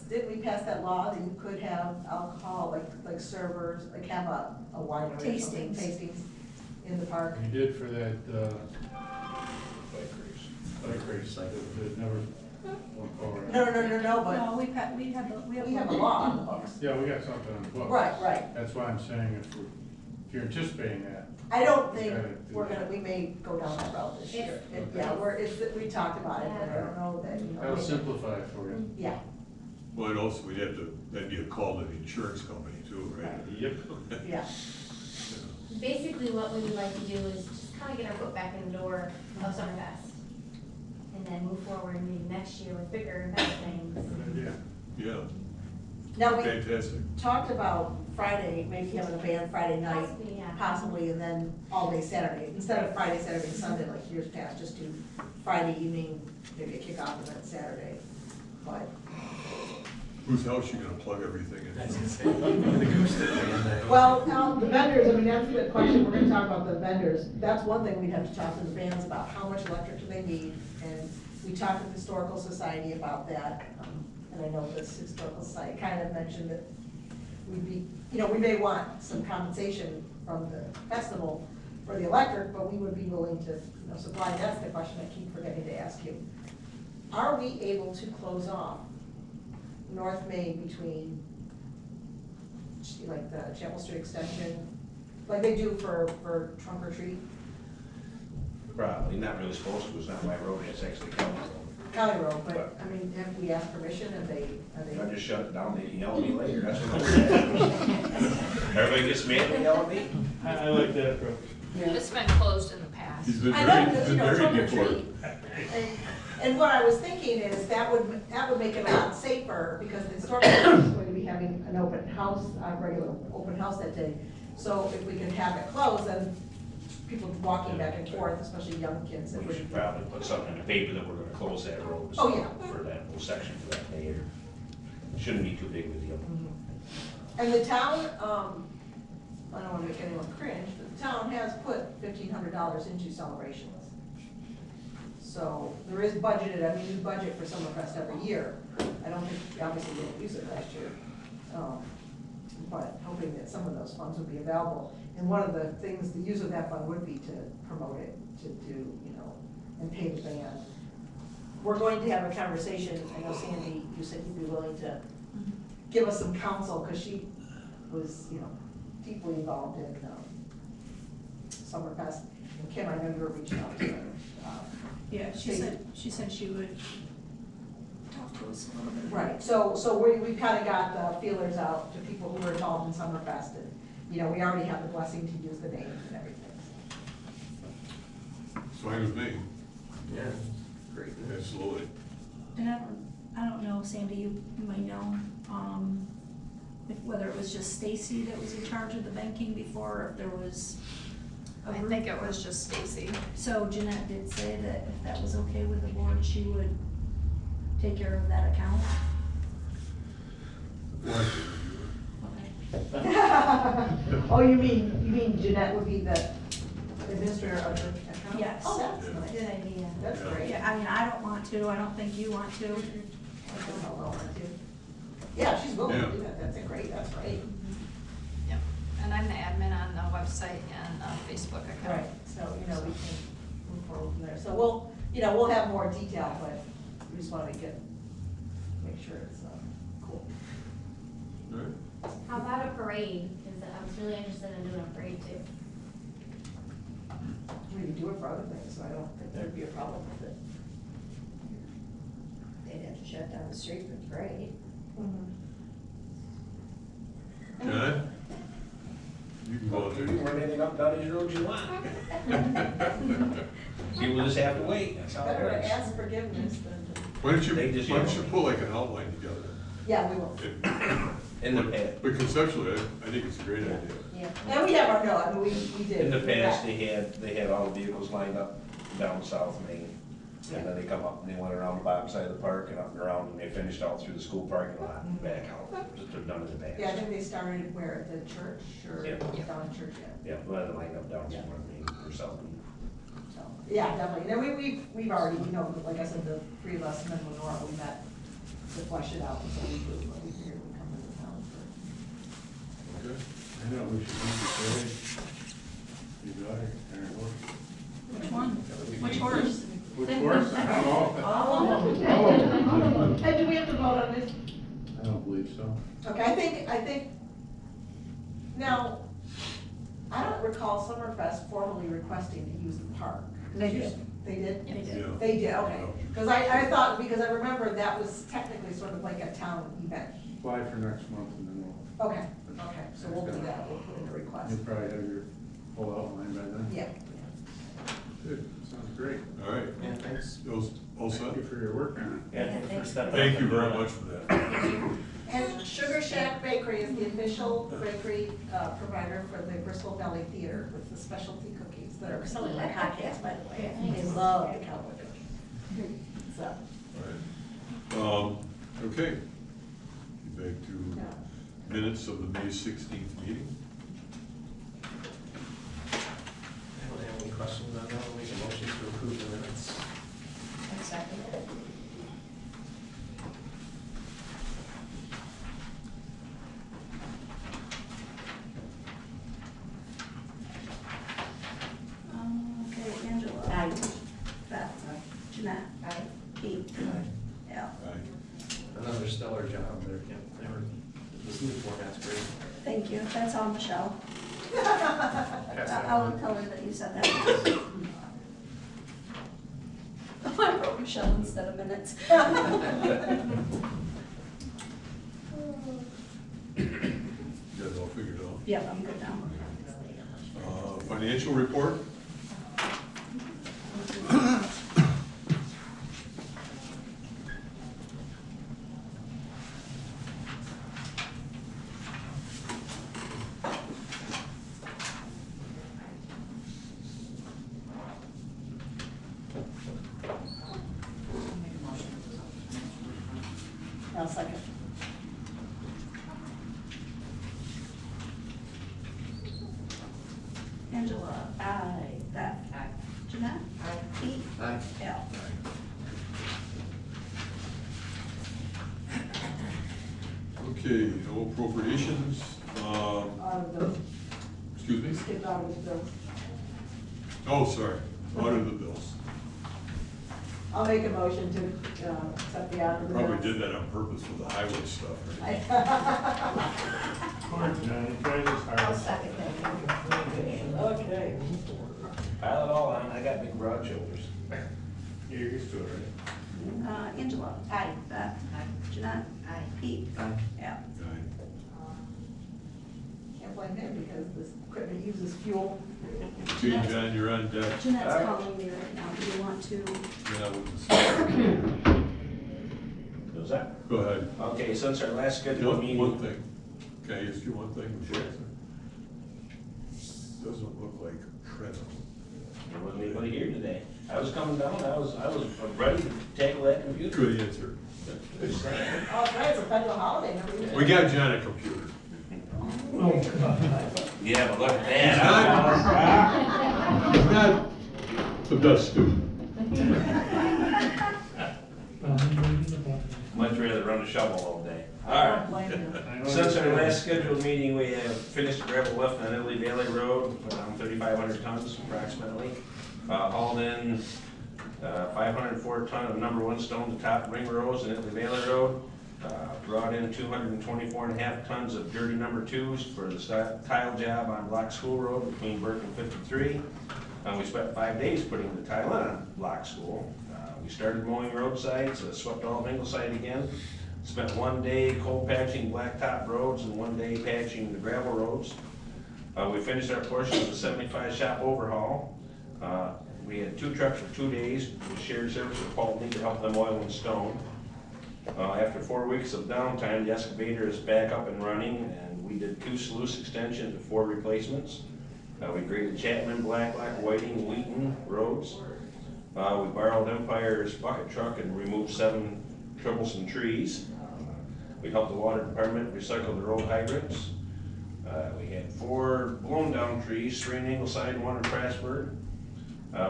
didn't we pass that law that you could have alcohol, like servers, like have a winery or something, tastings in the park? We did for that, bike race, that never went forward. No, but No, we we have a law on the books. Yeah, we got something on the books. Right. That's why I'm saying if you're anticipating that. I don't think Gotta do we may go down that route this year. If- Yeah, we talked about it, but I don't know that, That'll simplify it for you. Yeah, Well, and also we'd have to, then get called to the insurance company too, right? Yep. yeah. Basically, what we would like to do is just kind of get our foot back in the door of Summerfest. And then move forward maybe next year with bigger and better things. Good idea. Yeah, Now, we fantastic. talked about Friday, maybe having a band Friday night, Possibly, yeah. possibly, and then all day Saturday. Instead of Friday, Saturday, and Sunday like years past, just do Friday evening, maybe a kickoff and then Saturday. But Whose house you gonna plug everything in? well, now, the vendors, I mean, that's the question, we're gonna talk about the vendors. That's one thing we'd have to talk to the bands about, how much electric do they need? And we talked with the Historical Society about that, and I know this Historical Society kind of mentioned that we'd be, we may want some compensation from the festival for the electric, but we would be willing to, supply. That's the question I keep forgetting to ask you. Are we able to close off North Main between, like, the Chapel Street extension, like they do for trunk or treat? Probably, not really supposed to, it's not my road, it's actually county road. County Road, but, I mean, have we asked permission, are they? If I just shut it down, they can yell at me later, that's what I'm saying. Everybody gets mad, they yell at me. I like that approach. It's been closed in the past. He's been I know, very, because, been very trunk or before. treat. And what I was thinking is that would make it a lot safer, because the historical society is going to be having an open house, a regular open house that day. So if we can have it closed, then people walking back and forth, especially young kids. We should probably put something in the paper that we're gonna close that road. Oh, yeah. For that whole section for that day, or shouldn't be too big of a deal. And the town, I don't wanna make anyone cringe, but the town has put $1,500 into celebrations. So there is budgeted, I mean, we budget for Summerfest every year. I don't think, obviously, we didn't use it last year. But hoping that some of those funds would be available. And one of the things, the use of that fund would be to promote it, to do, and pay the band. We're going to have a conversation, I know Sandy, you said you'd be willing to give us some counsel, because she was, deeply involved in Summerfest. And Kim, I know you were reaching out to her. Yeah, she said she would talk to her shows a little bit. Right, so we kind of got the feelers out to people who were involved in Summerfest, and, you know, we already have the blessing to use the names and everything. It's fine with me, Yeah, great. absolutely. And I don't know, Sandy, you might know, whether it was just Stacy that was in charge of the banking before, or if there was a I group. think it was just Stacy. So Jeanette did say that if that was okay with the board, she would take care of that account. Oh, you mean Jeanette would be the administrator of the account? Yes. Oh, that's Good nice. idea. That's great. Yeah, I mean, I don't want to, I don't think you want to. I don't know about her, too. Yeah, she's willing to do that, that's that's great. Yep, and I'm the admin on the website and Facebook account. Right, so, you know, we can move forward from there. So we'll have more detail, but we just want to make sure it's cool. All right. How about a parade? Because I was really interested in doing a parade too. We can do it for other things, so I don't think there'd be a problem with it. They'd have to shut down the street for the parade. John? You can Well, volunteer. you can run anything up down these roads you want. People just have to wait, that's how it Better to works. ask forgiveness than to. Why don't you, They just why don't yell. you pull like an outline together? Yeah, we will. In the past, But conceptually, I think it's a great idea. Yeah, and we have our, no, I mean, we did. in the past, they had all the vehicles lined up down South Main. And then they come up and they went around the bottom side of the park and up and around, and they finished out through the school parking lot and back out, just done in the past. Yeah, I think they started where, at the church, or Yeah. down church, yeah. Yeah, well, they lined up down somewhere, Main or something. So, yeah, definitely. And we've already, you know, like I said, the three of us and then Lenora, we met to flesh it out, and so we figured we'd come to the town for. Okay. I know we should do the parade. Your daughter, Karen Horse. Which one? Which horse? Which horse? I don't know. All of them. Hey, do we have to vote on this? I don't believe so. Okay, I think, now, I don't recall Summerfest formally requesting to use the park. They did. They did? They did. Yeah. They did, okay. Because I thought, because I remember that was technically sort of like a town event. Apply for next month and then Okay, so we'll do that, we'll put in a request. you'll probably have your whole outline by then. Yeah. Good, sounds great. All right. Yeah, thanks. Those all set? Thank you for your work on it. Yeah, thanks. first step. Thank you very much for that. And Sugar Shack Bakery is the official bakery provider for the Bristol Valley Theater with the specialty cookies that are selling like hotcakes, by the way. They love the cowboy cookies. So, All right. Okay. Back to yeah. minutes of the May 16th meeting. I don't have any questions on that, I'll make a motion to approve the minutes. Exactly. Okay, Angela. Aye. Beth. Aye. Jeanette. Aye. Pete. Al. Aye. Another stellar job there, Kim. They were, this new format's great. Thank you, that's all Michelle. Pass that I will on. tell her that you said that. I wrote Michelle instead of minutes. You got it all figured out. Yep, I'm good now. Financial report? I'll second. Angela. Aye. Beth. Aye. Jeanette. Aye. Pete. Aye. Al. Okay, no appropriations. The, Excuse me? skipped out of the bills. Oh, sorry, audit the bills. I'll make a motion to accept the audit of the bills. Probably did that on purpose for the highway stuff, right? Come on, Johnny, try this hard. I'll second that. Okay. Pile it all on, I got big broad shoulders. You're used to it, right? Angela. Aye. Beth. Aye. chime in because this equipment uses fuel. Okay, John, you're on deck. Jeanette's calling me right now, do you want to? Yeah, with the- What's that? Go ahead. Okay, since our last scheduled meeting. One thing. Can I ask you one thing? Sure. Doesn't look like Prattsburgh. There wasn't anybody here today. I was coming down, I was ready to tackle that computer. Good answer. Just saying. Oh, right, it's a federal holiday. We got John a computer. Yeah, but look at that. He's not the best student. Much rather run a shovel all day. All right. Since our last scheduled meeting, we have finished the gravel lift on Italy Valley Road, around 3,500 tons approximately. Hauled in 504 ton of number 1 stone to top ring rows in Italy Valley Road. Brought in 224.5 tons of dirty number 2s for the tile job on Block School Road between Burke and 53. We spent 5 days putting the tile on Block School. We started mowing roadsides, swept all of Ingleside again. Spent 1 day cold patching blacktop roads and 1 day patching the gravel roads. We finished our portion of the 75 shop overhaul. We had 2 trucks for 2 days. We shared service with Paul Lee to help them oil and stone. After 4 weeks of downtime, the excavator is back up and running, and we did 2 sluice extensions and 4 replacements. We graded Chapman, Blacklock, Whiting, Wheaton roads. We borrowed Empire's bucket truck and removed 7 troublesome trees. We helped the water department recycle their old hydrants. We had 4 blown down trees, 3 in Ingleside, 1 in Prattsburgh.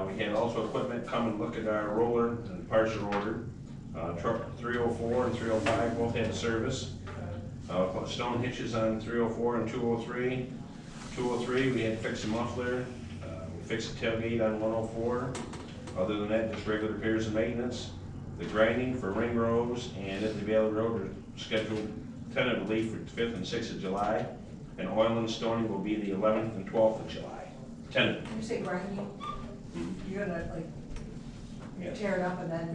We had also equipment come and look at our roller and partial order. Truck 304 and 305 both had service. Put stone hitches on 304 and 203. 203 we had to fix the muffler. We fixed the tailgate on 104. Other than that, just regular repairs and maintenance. The grinding for ring rows and Italy Valley Road are scheduled tentatively for the 5th and 6th of July. And oil and stoning will be the 11th and 12th of July. Tentative. When you say grinding, you're gonna like tear it up and then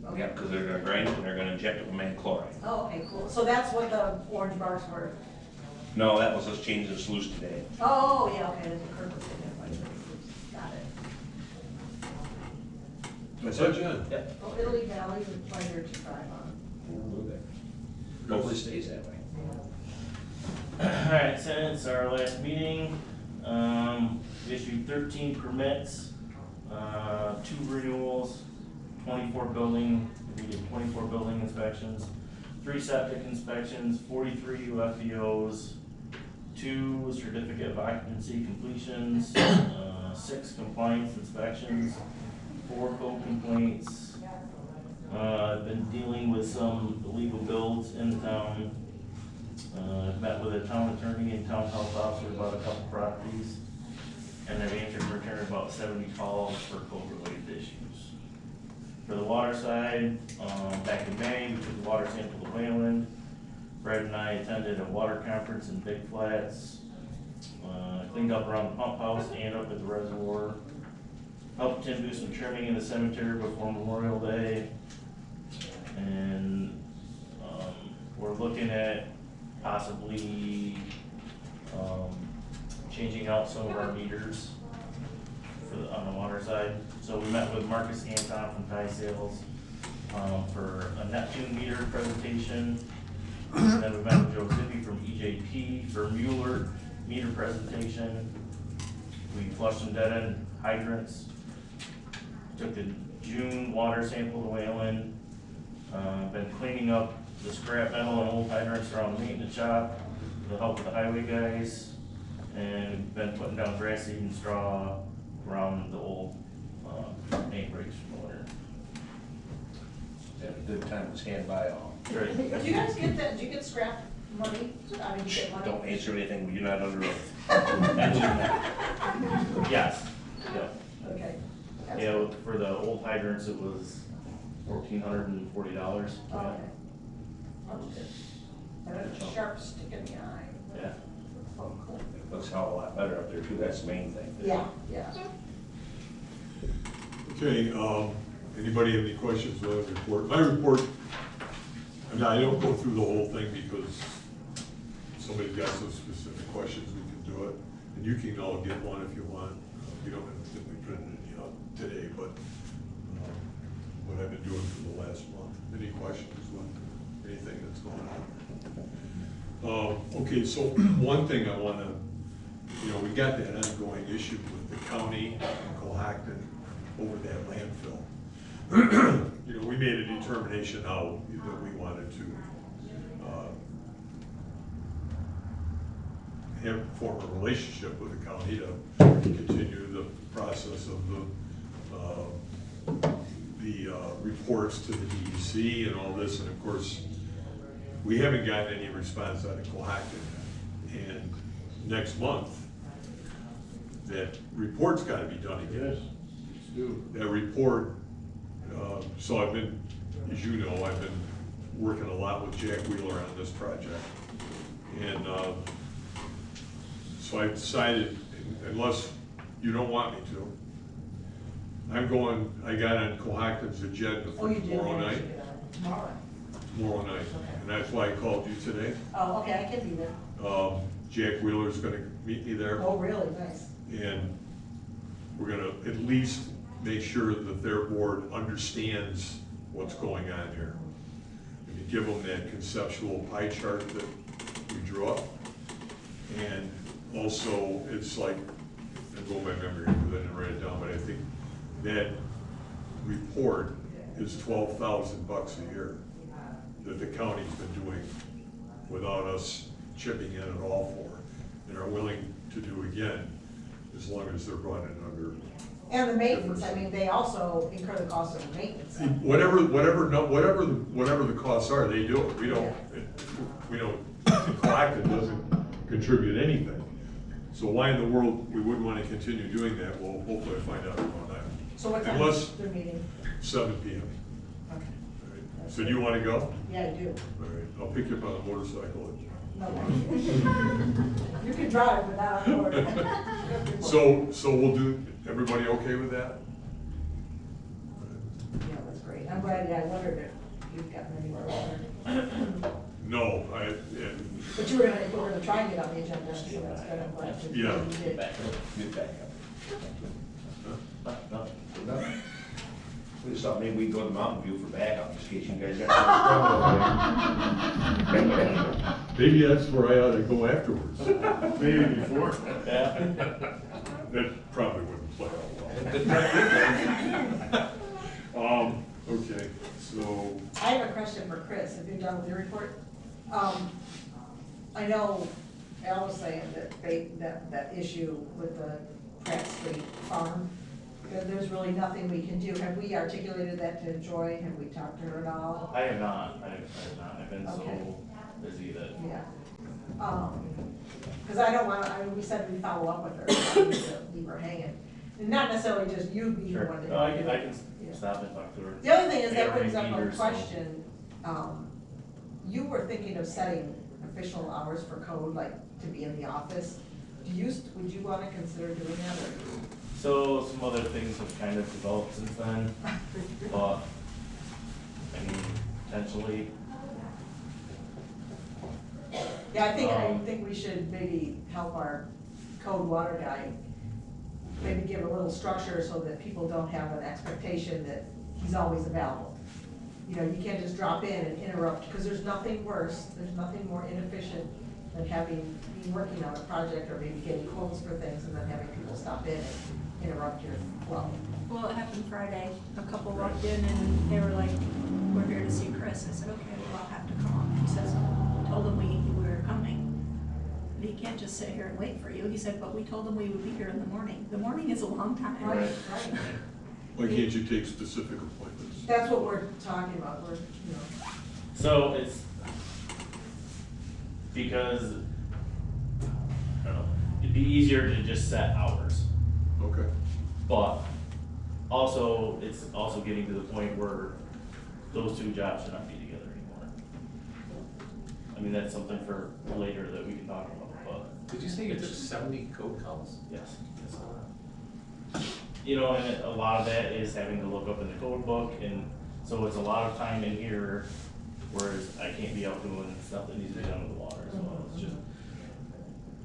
okay. Yeah, because they're gonna grind it and they're gonna inject it with mag chloride. Oh, okay, cool. So that's what the orange bars were. No, that was us changing the sluice today. Oh, yeah, okay, there's a curve in there. Got it. That's it, John? Yep. Oh, Italy Valley is a pleasure to drive on. Hopefully it stays that way. Alright, since our last meeting, we issued 13 permits, 2 renewals, 24 building inspections, 3 septic inspections, 43 UFEOs, 2 certificate of occupancy completions, 6 compliance inspections, 4 code complaints. I've been dealing with some illegal builds in the town. I've met with a town attorney and town health officer about a couple properties, and I've answered and returned about 70 calls for code-related issues. For the water side, back in May, we took the water sample to Wayland. Brad and I attended a water conference in Big Flats, cleaned up around the pump house and up at the reservoir. Helped Tim do some trimming in the cemetery before Memorial Day. And we're looking at possibly changing out some of our meters on the water side. So we met with Marcus Anton from Tie Sales for a Neptune meter presentation. And then we met with Joe Zippy from EJP for Mueller meter presentation. We flushed some dead end hydrants. Took the June water sample to Wayland. Been cleaning up the scrap metal and old hydrants around the maintenance shop with the help of the highway guys. And been putting down grass seed and straw around the old main breaks from the winter. Had a good time to stand by all. Right. Did you guys get that, did you get scrap money? I mean, you get money? Don't answer anything, you're not under oath. Yes, yeah. Okay. That's Yeah, good. for the old hydrants, it was $1,440. Oh, okay. That's good. And a sharp stick in the eye. Yeah. Oh, cool. It looks a hell of a lot better up there too, that's the main thing. Yeah, yeah. Okay, anybody have any questions about the report? My report, I mean, I don't go through the whole thing because somebody's got some specific questions, we can do it. And you can all get one if you want. You don't have to be printed any out today, but what I've been doing for the last month. Any questions with anything that's going on? Okay, so one thing I want to, we got that ongoing issue with the county and Cohocton over that landfill. We made a determination how that we wanted to form a relationship with the county to continue the process of the reports to the DEC and all this, and of course, we haven't gotten any response out of Cohocton. And next month, that report's got to be done again. Yes, let's do. That report, so I've been, as you know, I've been working a lot with Jack Wheeler on this project. And so I decided, unless you don't want me to, I got on Cohocton's agenda for tomorrow night. Tomorrow night, and that's why I called you today. Oh, okay, I can be there. Jack Wheeler's gonna meet me there. Oh, really? Nice. And we're gonna at least make sure that their board understands what's going on here. And you give them that conceptual pie chart that we drew up. And also, it's like, I go by memory because I didn't write it down, but I think that report is $12,000 a year that the county's been doing without us chipping in at all for, and are willing to do again, as long as they're brought in under. And the maintenance, I mean, they also incur the cost of the maintenance. Whatever the costs are, they do it. We don't, Cohocton doesn't contribute anything. So why in the world we wouldn't want to continue doing that? Well, hopefully I find out about that. So what time Unless is their meeting? 7 p.m. Okay. All right. So do you want to go? Yeah, I do. All right, I'll pick you up on a motorcycle. No, you can drive without a board. So we'll do, everybody okay with that? Yeah, that's great. I'm glad, I wondered if you've gotten anywhere with it. No, But you were gonna try and get on the agenda, so that's good. I'm glad you Yeah. did. Back up. We just thought maybe we'd go to Mountain View for backup, just in case you guys got. maybe that's where I ought to go afterwards. Maybe before. That probably wouldn't play out well. Okay, so. I have a question for Chris. Have you done with your report? I know Al was saying that issue with the Prattsburgh farm, that there's really nothing we can do. Have we articulated that to Joy? Have we talked to her at all? I have not, I've been Okay. so busy that. Yeah. Because I don't want, we said we'd follow up with her, so we need to leave her hanging. And not necessarily just you being the Sure, one that. no, I can Yeah. stop and talk to her. The other thing is, that Every brings up a meter, so- question. You were thinking of setting official hours for code, like to be in the office. Would you want to consider doing that? Or? So some other things have kind of developed since then, but, I mean, potentially. Yeah, I think we should maybe help our code water guy, maybe give a little structure so that people don't have an expectation that he's always available. You know, you can't just drop in and interrupt, because there's nothing worse, there's nothing more inefficient than being working on a project or maybe getting quotes for things and then having people stop in and interrupt your flow. Well, it happened Friday. A couple walked in and they were like, "We're here to see Chris." I said, "Okay, well, I'll have to come on." He says, "Told him we were coming. He can't just sit here and wait for you." He said, "But we told him we would be here in the morning." The morning is a long time. Right. Why can't you take specific appointments? That's what we're talking about, So it's because, I don't know, it'd be easier to just set hours. Okay. But also, it's also getting to the point where those two jobs should not be together anymore. I mean, that's something for later that we can talk about, but. Did you say you took 70 code calls? Yes. You know, and a lot of that is having to look up in the code book, and so it's a lot of time in here, whereas I can't be out doing stuff that needs to be done with the water, so it's just.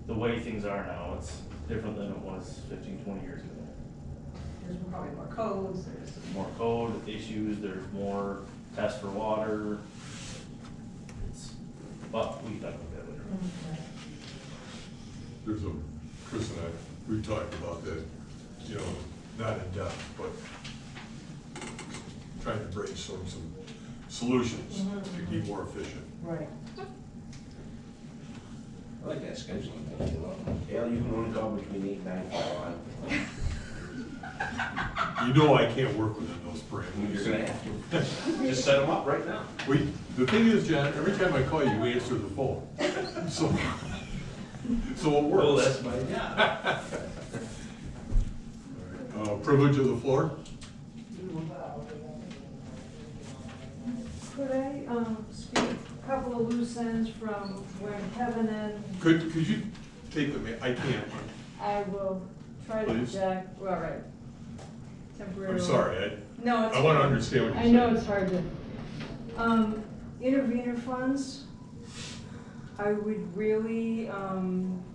the way things are now, it's different than it was 15, 20 years ago. There's probably more codes, there's. More code issues, there's more tests for water. But we can talk about that later. There's Chris and I, we talked about that, you know, not in depth, but trying to brainstorm some solutions to be more efficient. Right. I like that scheduling thing, you know. Al, you can only call between 8 and 9 You know I can't work within those You're parameters. gonna have to. Just set them up right now. The thing is, John, every time I call you, you answer the phone. So it works. Oh, that's my job. Privilege of the floor? Could I, speak a couple of loose ends from where Kevin and Could you take them? I can't. I will try to Please. project, all right. Temporarily. I'm sorry, No, it's. I want to understand what you're I saying. know it's hard to, intervenor funds, I would really,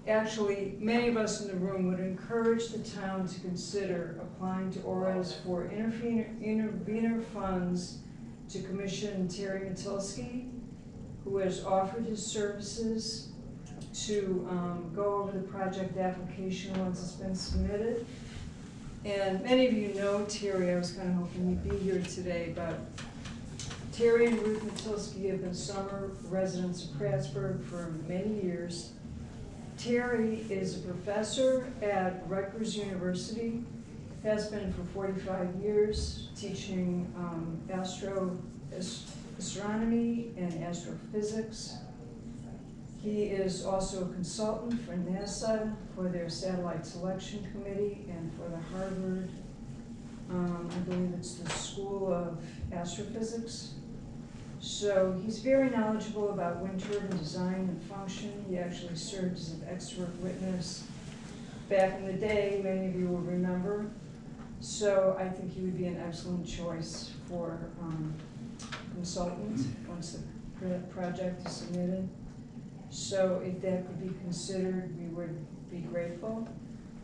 actually, many of us in the room would encourage the town to consider applying to ORAS for intervenor funds to commission Terry Matilsky, who has offered his services to, go over the project application once it's been submitted. And many of you know Terry, I was kind of hoping you'd be here today, but Terry and Ruth Matilsky have been summer residents of Prattsburgh for many years. Terry is a professor at Rutgers University, has been for 45 years, teaching astronomy and astrophysics. He is also a consultant for NASA, for their Satellite Selection Committee, and for the Harvard, I believe it's the School of Astrophysics. So he's very knowledgeable about wind turbine design and function. He actually served as an expert witness back in the day, many of you will remember. So I think he would be an excellent choice for consultant once the project is submitted. So if that could be considered, we would be grateful.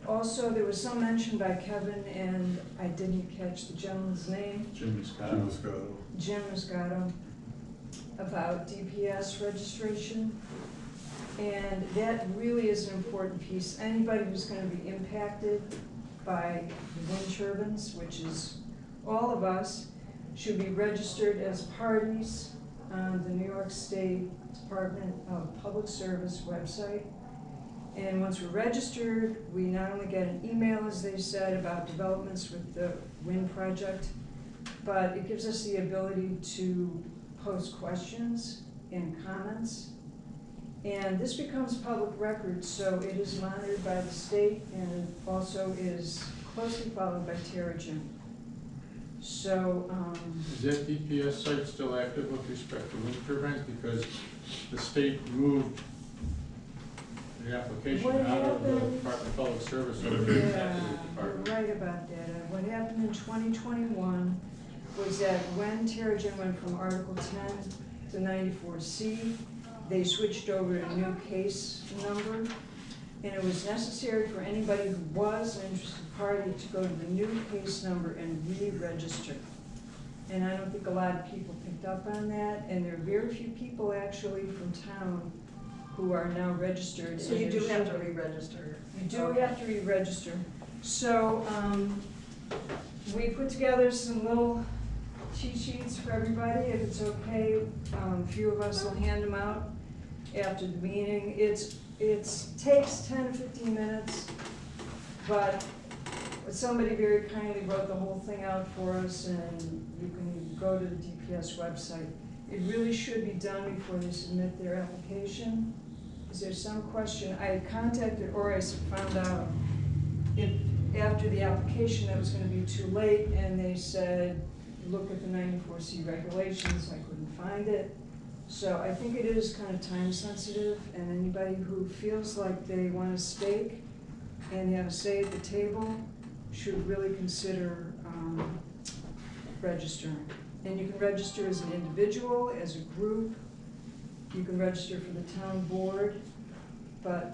Also, there was some mention by Kevin, and I didn't catch the gentleman's name. Jim Moscato. Jim Moscato, about DPS registration. And that really is an important piece. Anybody who's going to be impacted by the wind turbines, which is all of us, should be registered as parties on the New York State Department of Public Service website. And once we're registered, we not only get an email, as they said, about developments with the wind project, but it gives us the ability to post questions and comments. And this becomes public record, so it is monitored by the state, and it also is closely followed by Terrigen. So, Is that DPS site still active with respect to wind turbines? Because the state moved the application What out of the happened? Department of Public Service over to the yeah, you're department. right about that. What happened in 2021 was that when Terrigen went from Article 10 to 94C, they switched over to a new case number, and it was necessary for anybody who was an interested party to go to the new case number and re-register. And I don't think a lot of people picked up on that, and there are very few people actually from town who are now registered. So you do have to re-register. You do have to re-register. So, we put together some little cheat sheets for everybody, if it's okay. A few of us will hand them out after the meeting. It takes 10 to 15 minutes, but somebody very kindly wrote the whole thing out for us, and you can go to the DPS website. It really should be done before they submit their application. Is there some question? I had contacted ORAS and found out if after the application that was going to be too late, and they said, look at the 94C regulations. I couldn't find it. So I think it is kind of time sensitive, and anybody who feels like they want to stake and have a say at the table should really consider registering. And you can register as an individual, as a group. You can register for the town board, but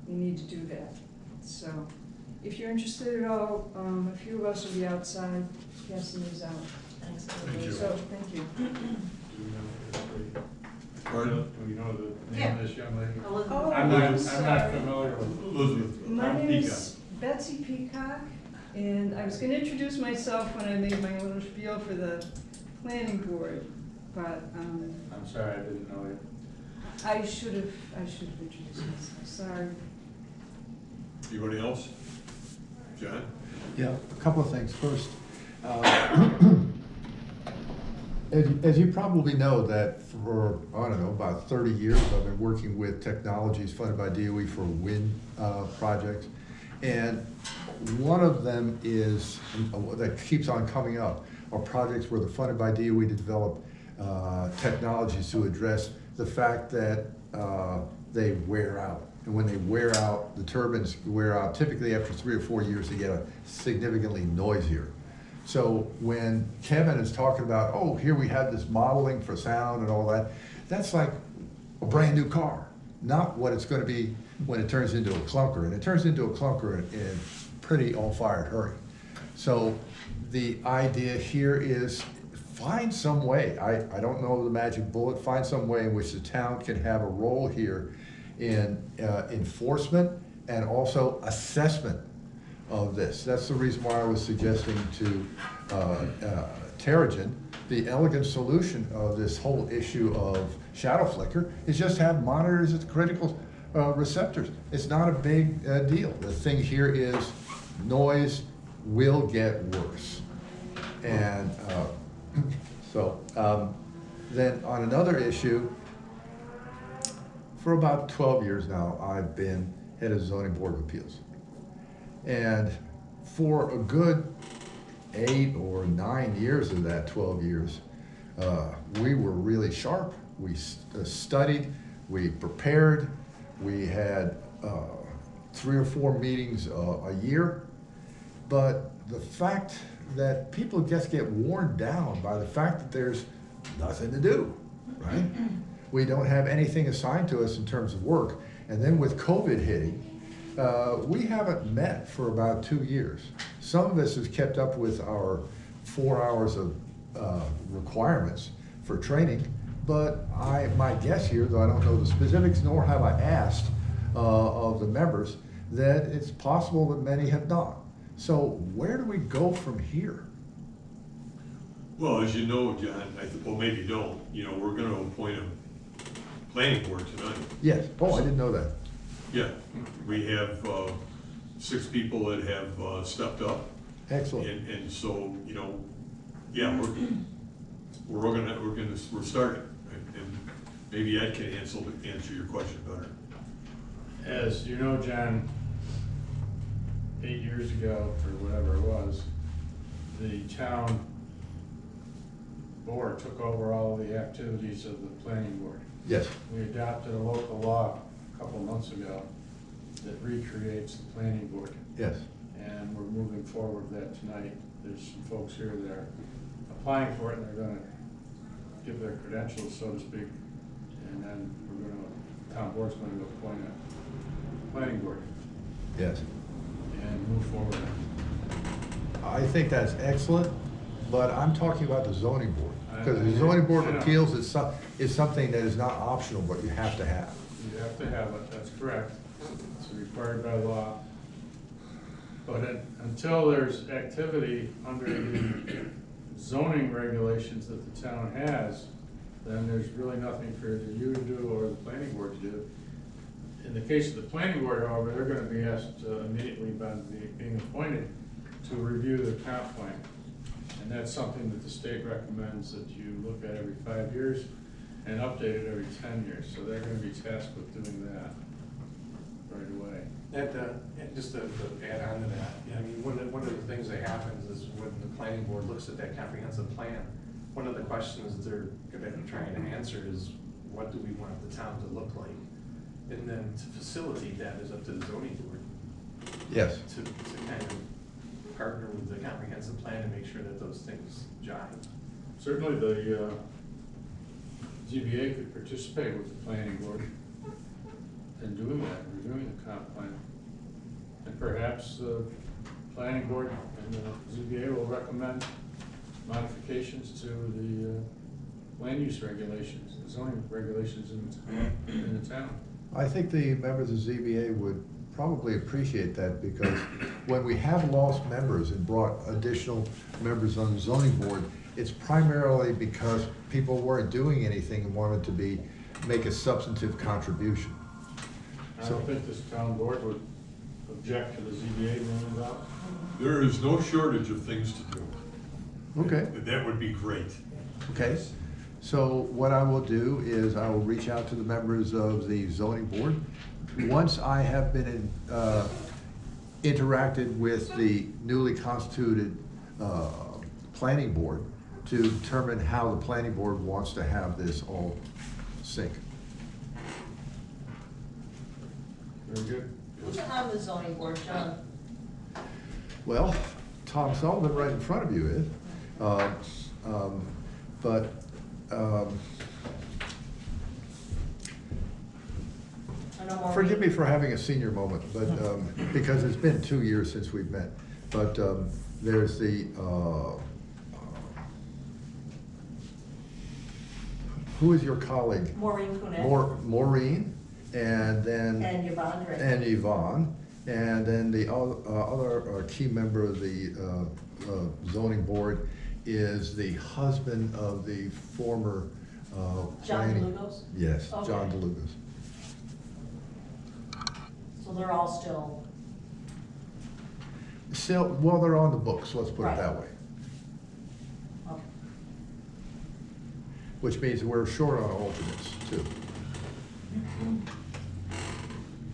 you need to do that. So, if you're interested at all, a few of us will be outside passing these out. Thanks. Thank you. So, thank you. Pardon? Do you know the name Yeah. of this young lady? Oh, I'm not I'm sorry. familiar with. Elizabeth. My name Peacock. is Betsy Peacock, and I was gonna introduce myself when I made my little spiel for the planning board, but, I'm sorry, I didn't know it. I should have introduced myself, sorry. Anybody else? John? Yeah, a couple of things. First, as you probably know, that for, I don't know, about 30 years, I've been working with technologies funded by DOE for wind projects. And one of them is, that keeps on coming up, are projects where they're funded by DOE to develop technologies to address the fact that they wear out. And when they wear out, the turbines wear out, typically after 3 or 4 years, they get significantly noisier. So when Kevin is talking about, oh, here we have this modeling for sound and all that, that's like a brand new car, not what it's going to be when it turns into a clunker. And it turns into a clunker in pretty on-fire hurry. So the idea here is find some way, I don't know the magic bullet, find some way in which the town can have a role here in enforcement and also assessment of this. That's the reason why I was suggesting to Terrigen, the elegant solution of this whole issue of shadow flicker is just have monitors at the critical receptors. It's not a big deal. The thing here is noise will get worse. And then on another issue, for about 12 years now, I've been head of the Zoning Board of Appeals. And for a good 8 or 9 years of that 12 years, we were really sharp. We studied, we prepared, we had 3 or 4 meetings a year. But the fact that people just get worn down by the fact that there's nothing to do, right? We don't have anything assigned to us in terms of work. And then with COVID hitting, we haven't met for about 2 years. Some of us have kept up with our 4 hours of requirements for training, but my guess here, though I don't know the specifics, nor have I asked of the members, that it's possible that many have not. So where do we go from here? Well, as you know, John, well, maybe you don't, we're gonna appoint a planning board tonight. Yes. Oh, I didn't know that. Yeah, we have 6 people that have stepped up. Excellent. And so, yeah, we're starting. And maybe Ed can answer your question better. As you know, John, 8 years ago, or whatever it was, the town board took over all the activities of the planning board. Yes. We adopted a local law a couple months ago that recreates the planning board. Yes. And we're moving forward with that tonight. There's some folks here that are applying for it, and they're gonna give their credentials, so to speak, and then town board's gonna appoint a planning board Yes. and move forward. I think that's excellent, but I'm talking about the zoning board. Because the zoning board of appeals is something that is not optional, but you have to have. You have to have it, that's correct. It's required by law. But until there's activity under the zoning regulations that the town has, then there's really nothing for you to do or the planning board to do. In the case of the planning board, however, they're gonna be asked immediately by being appointed to review the comp plan. And that's something that the state recommends that you look at every 5 years and update it every 10 years. So they're gonna be tasked with doing that right away. And just to add on to that, I mean, one of the things that happens is when the planning board looks at that comprehensive plan, one of the questions they're gonna be trying to answer is, what do we want the town to look like? And then to facilitate that is up to the zoning board. Yes. To kind of partner with the comprehensive plan to make sure that those things jive. Certainly the ZBA could participate with the planning board. in doing that, reviewing the comp plan. And perhaps the planning board and the ZBA will recommend modifications to the land use regulations, the zoning regulations in the town. I think the members of ZBA would probably appreciate that, because when we have lost members and brought additional members on the zoning board, it's primarily because people weren't doing anything and wanted to make a substantive contribution. I don't think this town board would object to the ZBA running out. There is no shortage of things to do. Okay. That would be great. Okay, so what I will do is I will reach out to the members of the zoning board. Once I have been interacted with the newly constituted planning board to determine how the planning board wants to have this all sync. Very good. Who's on the zoning board, John? Well, Tom Sullivan right in front of you is. But forgive me for having a senior moment, but because it's been 2 years since we've met. But there's the who is your colleague? Maureen Kunet. Maureen, and then And Yvonne, and then the other key member of the zoning board is the husband of the former John planning. DeLugos? Yes, Okay. John DeLugos. So they're all still, Still, well, they're on the books, let's put it Right. that way. okay. Which means we're short on alternates too.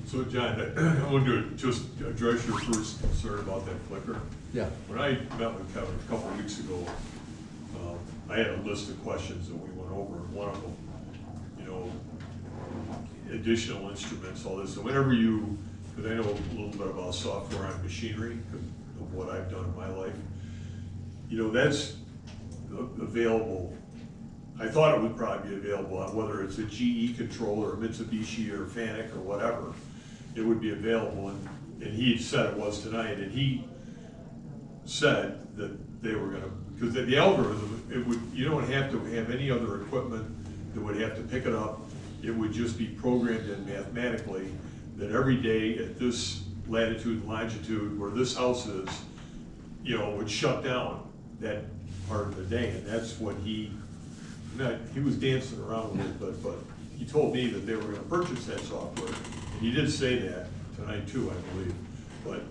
So John, I want to just address your first concern about that flicker. Yeah. When I met with Kevin a couple of weeks ago, I had a list of questions that we went over, and one of them, you know, additional instruments, all this, and whenever you, because I know a little bit about software and machinery, because of what I've done in my life, you know, that's available. I thought it would probably be available on whether it's a GE controller, or Mitsubishi, or Fanuc, or whatever. It would be available, and he said it was tonight, and he said that they were gonna, because the algorithm, it would, you don't have to have any other equipment that would have to pick it up. It would just be programmed in mathematically that every day at this latitude and longitude where this house is, you know, would shut down that part of the day, and that's what he was dancing around a little bit, but he told me that they were gonna purchase that software, and he did say that tonight too, I believe. But,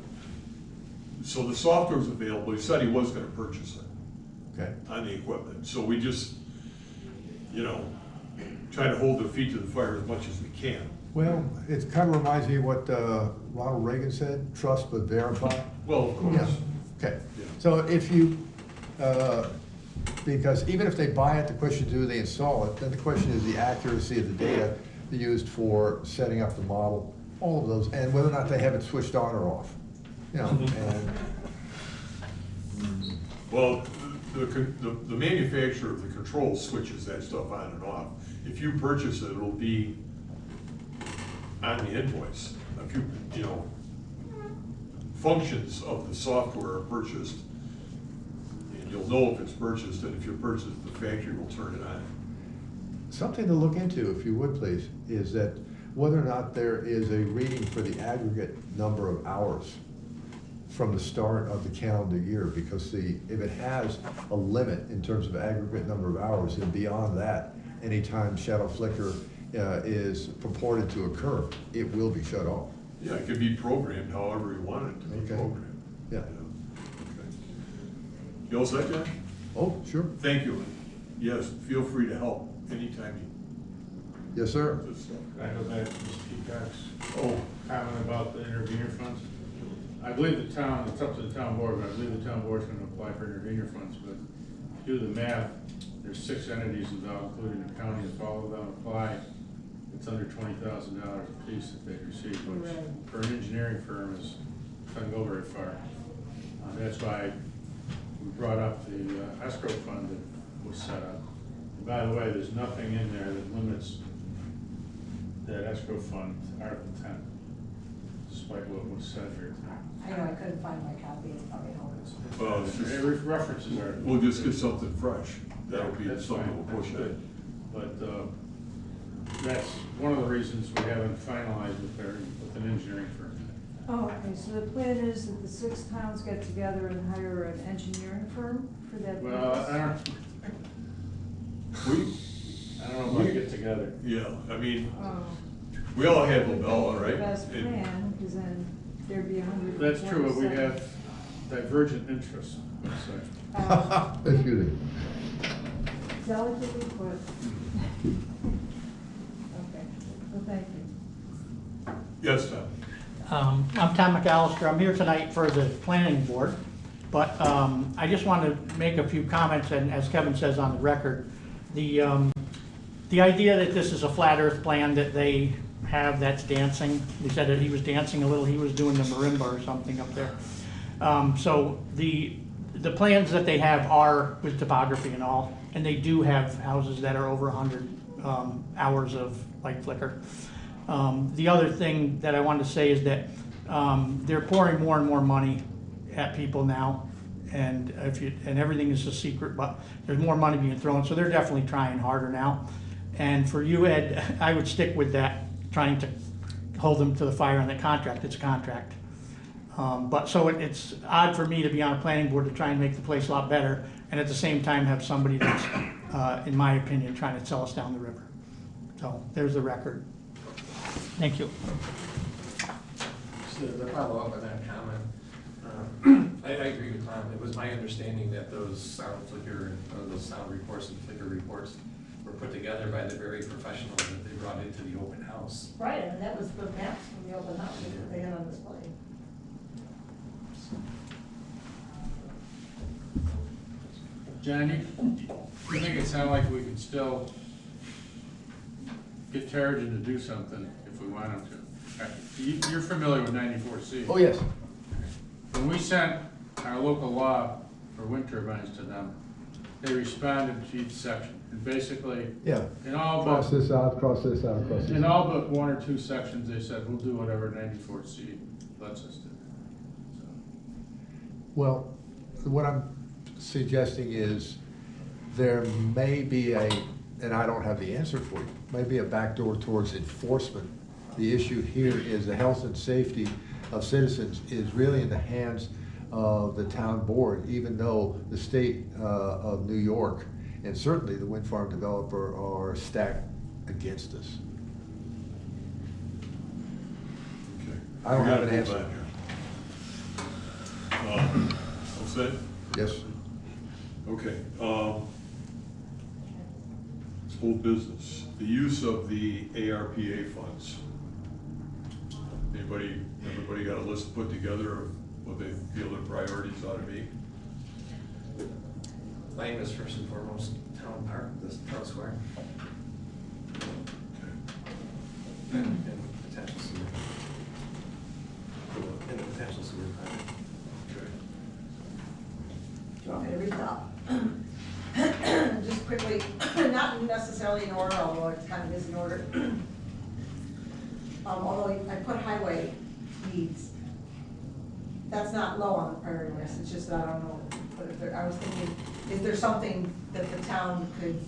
so the software's available, he said he was gonna purchase it. Okay. On the equipment, so we just, you know, try to hold their feet to the fire as much as we can. Well, it kind of reminds me of what Ronald Reagan said, trust but verify. Well, of course. Yeah. Okay, Yeah. so if you, because even if they buy it, the question is, do they install it? Then the question is the accuracy of the data used for setting up the model, all of those, and whether or not they have it switched on or off. You know, and Well, the manufacturer of the control switches that stuff on and off. If you purchase it, it'll be on the invoice. If you know, functions of the software are purchased, and you'll know if it's purchased, and if you're purchased, the factory will turn it on. something to look into, if you would please, is that whether or not there is a reading for the aggregate number of hours from the start of the calendar year, because if it has a limit in terms of aggregate number of hours, and beyond that, anytime shadow flicker is purported to occur, it will be shut off. Yeah, it could be programmed however you want it to be Okay. programmed. Yeah. Okay. You all set, John? Oh, sure. Thank you. Yes, feel free to help anytime you. Yes, sir. This stuff. Can I go back to Ms. Peacock's Oh, comment about the intervenor funds? I believe the town, it's up to the town board, but I believe the town board's gonna apply for intervenor funds, but if you do the math, there's 6 entities involved, including the county, if all of them apply, it's under $20,000 a piece that they receive, which for an engineering firm doesn't go very far. That's why we brought up the escrow fund that was set up. And by the way, there's nothing in there that limits that escrow fund, Article 10, despite what was said here tonight. I know I couldn't find my copy, it's probably home. Well, it's just- It references Article. We'll just get something fresh. That'll be That's something fine, we'll push that's in. good. But that's one of the reasons we haven't finalized with an engineering firm. Oh, okay, so the plan is that the 6 towns get together and hire an engineering firm for that purpose? Well, I don't know if I get together. Yeah, I mean, Oh. we all have Would be Labella, right? the best And- plan, because then there'd be 100. That's true, but we have divergent interests, let's say. Excuse me. Delicately put. Okay, well, thank you. Yes, Tom? I'm Tom McAllister. I'm here tonight for the planning board, but I just want to make a few comments, and as Kevin says on the record, the idea that this is a flat earth plan that they have that's dancing, he said that he was dancing a little, he was doing the marimba or something up there. So the plans that they have are with topography and all, and they do have houses that are over 100 hours of light flicker. The other thing that I wanted to say is that they're pouring more and more money at people now, and everything is a secret, but there's more money being thrown, so they're definitely trying harder now. And for you, Ed, I would stick with that, trying to hold them to the fire on the contract. It's a contract. But so it's odd for me to be on a planning board to try and make the place a lot better, and at the same time have somebody that's, in my opinion, trying to sell us down the river. So there's the record. Thank you. Just to follow up on that comment, I agree with Tom. It was my understanding that those sound flicker, those sound reports and flicker reports were put together by the very professionals that they brought into the open house. Right, and that was the maps from the open house that they had on display. John, you make it sound like we could still get Terrigen to do something if we want them to. You're familiar with 94C? Oh, yes. When we sent our local law for wind turbines to them, they responded to each section. And basically, Yeah. in all Cross but, this out, cross this out, cross this in out. all but 1 or 2 sections, they said, we'll do whatever 94C lets us do. So, Well, what I'm suggesting is there may be and I don't have the answer for you, maybe a backdoor towards enforcement. The issue here is the health and safety of citizens is really in the hands of the town board, even though the state of New York and certainly the wind farm developer are stacked against us. Okay. I don't We have gotta an move answer. on here. All set? Yes. Okay. Old business, the use of the ARPA funds. Everybody got a list put together of what they feel their priorities ought to be? Mine was first and foremost town park, this town square. Okay. And potential sewer. And the potential sewer project. Okay. Do you want me to read it up? Just quickly, not necessarily in order, although it kind of is in order. Although I put highway needs, that's not low on the priority list, it's just that I don't know, but if there, I was thinking, is there something that the town could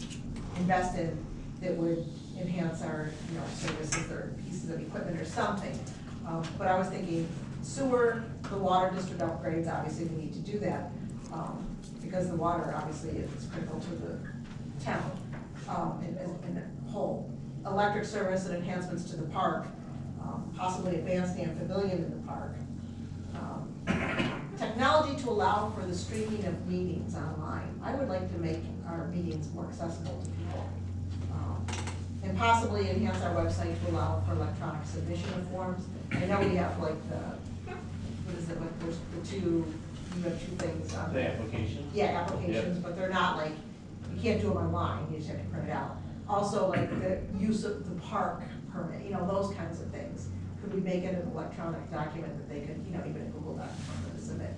invest in that would enhance our, services or pieces of equipment or something? But I was thinking sewer, the water district upgrades, obviously we need to do that, because the water obviously is critical to the town, in a whole. Electric service and enhancements to the park, possibly a bandstand pavilion in the park. Technology to allow for the streaming of meetings online. I would like to make our meetings more accessible to people. And possibly enhance our website to allow for electronic submission of forms. I know we have like there's you have 2 things on The there. application? Yeah, applications, but they're not like, you can't do them online, you just have to print it out. Also, like the use of the park permit, those kinds of things. Could we make it an electronic document that they could, even a Google Doc for them to submit?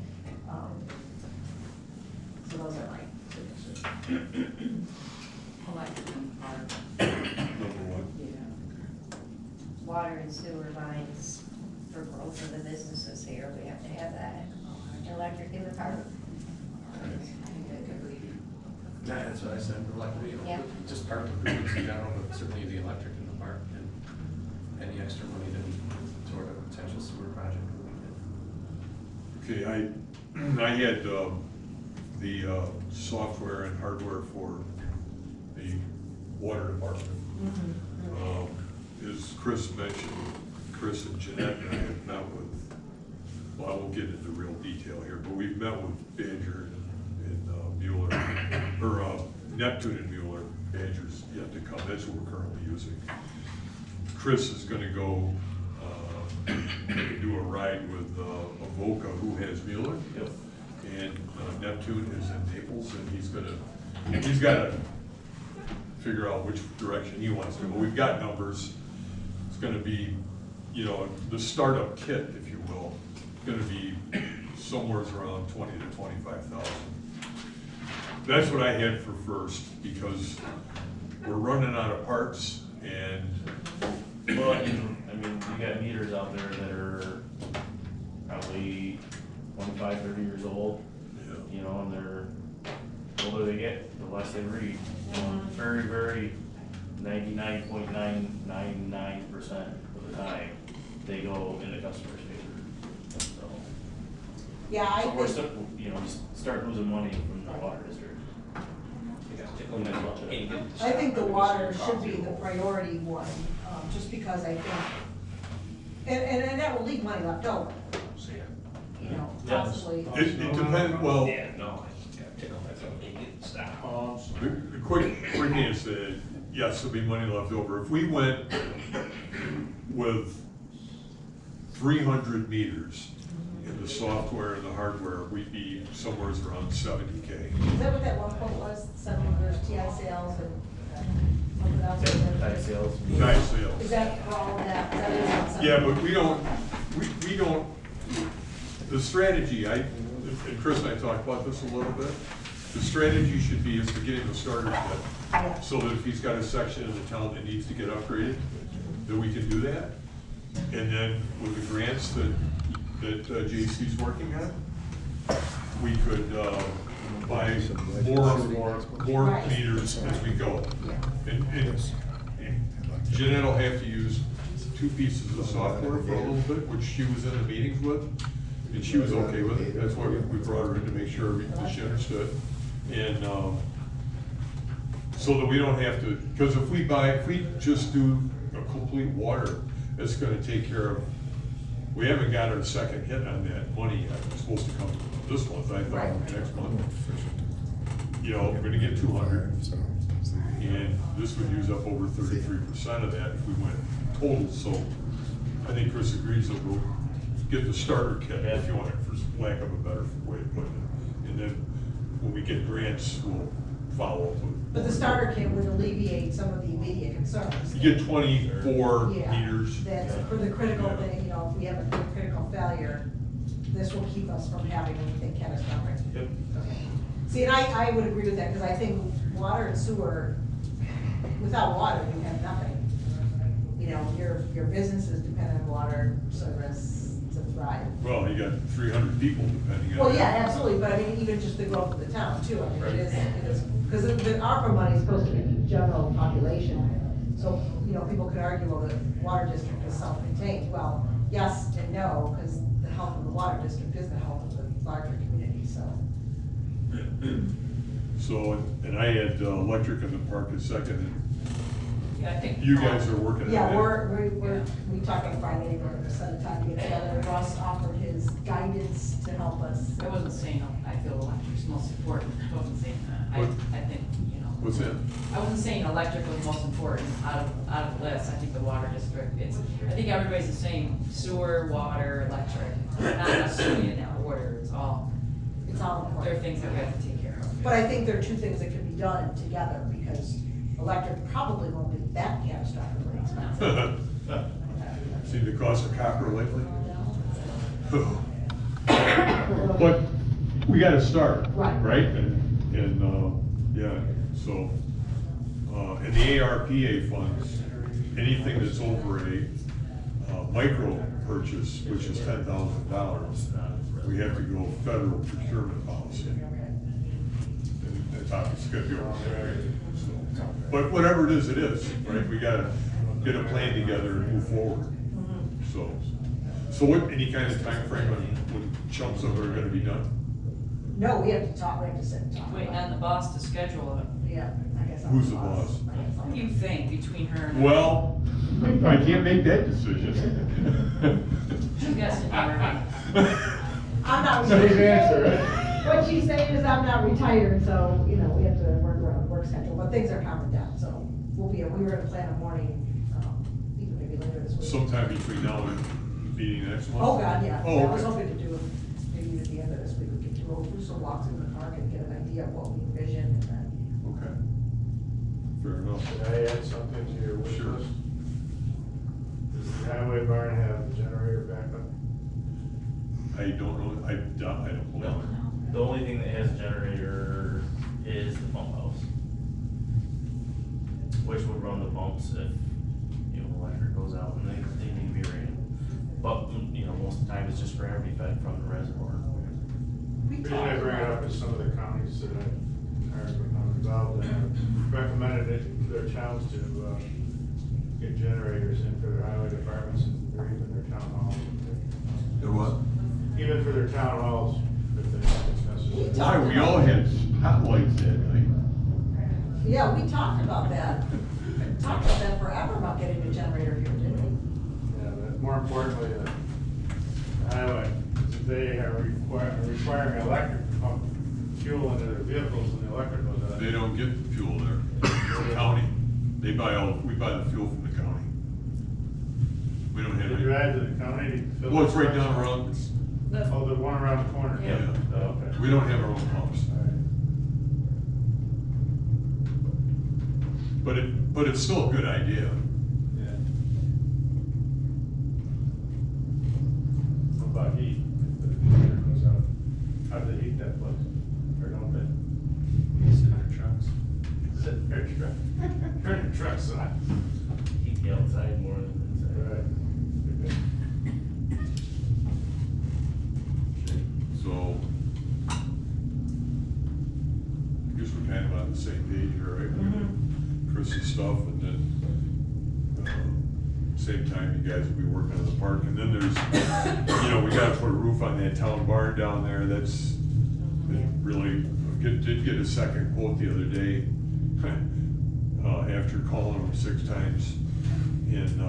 So those are my suggestions. Number 1. water and sewer lines for both of the businesses here, we have to have that. Electric in the park. Yeah, that's what I said, electric, Yeah. just park improvements in general, but certainly the electric in the park and any extra money to toward a potential sewer project would be good. Okay, I had the software and hardware for the water department. As Chris mentioned, Chris and Jeanette and I have met with, well, I won't get into real detail here, but we've met with Badger and Mueller, or Neptune and Mueller. Badger's yet to come, that's what we're currently using. Chris is gonna go do a ride with Avoca, who has Mueller. Yep. And Neptune is in Naples, and he's gotta figure out which direction he wants to go. We've got numbers. It's gonna be, you know, the startup kit, if you will, gonna be somewhere around 20 to 25,000. That's what I had for first, because we're running out of parts, and Well, and, I mean, you got meters out there that are probably 25, 30 years old, you know, and the older they get, the less they read. You know, very, very 99.999% of the time, they go in the customer's favor. So, Yeah, I so we're, think, you know, start losing money from the water district. I think the water should be the priority one, just because I think, and that will leave money left over. You know, possibly. it depends, well, Yeah, no, I got tickled, that's okay, stop. the quick answer, yes, there'll be money left over. If we went with 300 meters in the software and the hardware, we'd be somewhere around 70K. Is that what that one quote was, 700 TI sales and something else? Tight sales. Nice sales. Is that for all of that? Is that what it is? Yeah, but we don't, the strategy, and Chris and I talked about this a little bit. The strategy should be is to get him a starter kit, so that if he's got a section in the town that needs to get upgraded, that we can do that. And then with the grants that JC's working on, we could buy more meters as we go. And Jeanette will have to use 2 pieces of software for a little bit, which she was in the meetings with, and she was okay with it. That's why we brought her in to make sure that she understood. And so that we don't have to, because if we just do a complete water, it's gonna take care of, we haven't got our second hit on that money yet. It's supposed to come this month, I thought, next month. You know, we're gonna get 200, and this would use up over 33% of that if we went total. So I think Chris agrees that we'll get the starter kit, if you want it, for lack of a better way of putting it. And then when we get grants, we'll follow up with. But the starter kit would alleviate some of the immediate concerns. You get 24 Yeah, meters. that's for the critical thing, you know, if we have a critical failure, this will keep us from having anything catastrophic. Yep. Okay. See, and I would agree with that, because I think water and sewer, without water, you have nothing. You know, your business is dependent on water service to thrive. Well, you got 300 people depending on. Well, yeah, absolutely, but I mean, even just the growth of the town too, I mean, it is, because the ARPA money is supposed to be general population. So, you know, people could argue, well, the water district is self-contained. Well, yes and no, because the health of the water district is the health of the larger community, so. So, and I had electric in the park as second, and Yeah, I think. you guys are working on that. Yeah, we talked on Friday, we're gonna set a time to get together. Russ offered his guidance to help us. I wasn't saying, I feel electric's most important, I wasn't saying that. I think, you know. What's that? I wasn't saying electric was most important out of the list. I think the water district, I think everybody's the same, sewer, water, electric, not necessarily in that order, it's all important. There are things that we have to take care of. But I think there are 2 things that can be done together, because electric probably won't be that catastrophically expensive. Seen the cost of copper lately? But we gotta start, right? And yeah, so, and the ARPA funds, anything that's over a micro purchase, which is $10,000, we have to go federal procurement policy. And that's obviously gonna be over. So, but whatever it is, right? We gotta get a plan together and move forward. So what, any kind of time frame on when chunks of it are gonna be done? No, we have to talk, we have to sit and talk. Waiting on the boss to schedule it. Yeah, I guess I'm Who's the boss? What do you think between her and? Well, I can't make that decision. She's guessing already. I'm not. Nice answer, right? What she's saying is I'm not retired, so, you know, we have to work around the work schedule, but things are calming down, so we were gonna plan a morning, even maybe later this week. Sometime between now and the meeting next month? Oh, God, yeah. Oh, I was okay. hoping to do it maybe at the end of this week, we could do a walk through the park and get an idea of what we envision and then. Okay. Fair enough. Can I add something to your wish Sure. list? Does the highway barn have the generator backup? I don't know, I don't believe No. it. The only thing that has a generator is the pump house, which would run the pumps if, you know, electric goes out and they need to be ran. But, you know, most of the time it's just gravity fed from the reservoir. We The reason I bring it up is some of the counties that I'm involved in have recommended it to their towns to get generators in for their highway departments and or even their town halls. The what? Even for their town halls, if they think it's necessary. Why, we all had spotlights that night. Yeah, we talked about that. Talked about that forever, about getting a generator here, didn't we? Yeah, but more importantly, the highway, if they are requiring electric to pump fuel into their vehicles and the electric goes out. They don't get fuel there. The county, we buy the fuel from the county. We don't have They any. drive to the county to fill. Well, it's the right trucks? down around, Oh, the one around the corner? yeah. Oh, okay. We don't have our own pumps. All right. But it's still a good idea. Yeah. What about heat? If the generator goes out, how do they heat that place? Or don't they? Sit in their trucks. Sit in their truck. Turn the trucks on. Keep the outside more than inside. Right. So, I guess we're kind of on the same page here, right? Chris's stuff, and then, same time, you guys will be working on the park, and then there's, you know, we gotta put a roof on that town barn down there, that's really, did get a second quote the other day, after calling them 6 times, and,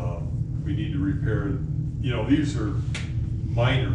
we need to repair, you know, these are minor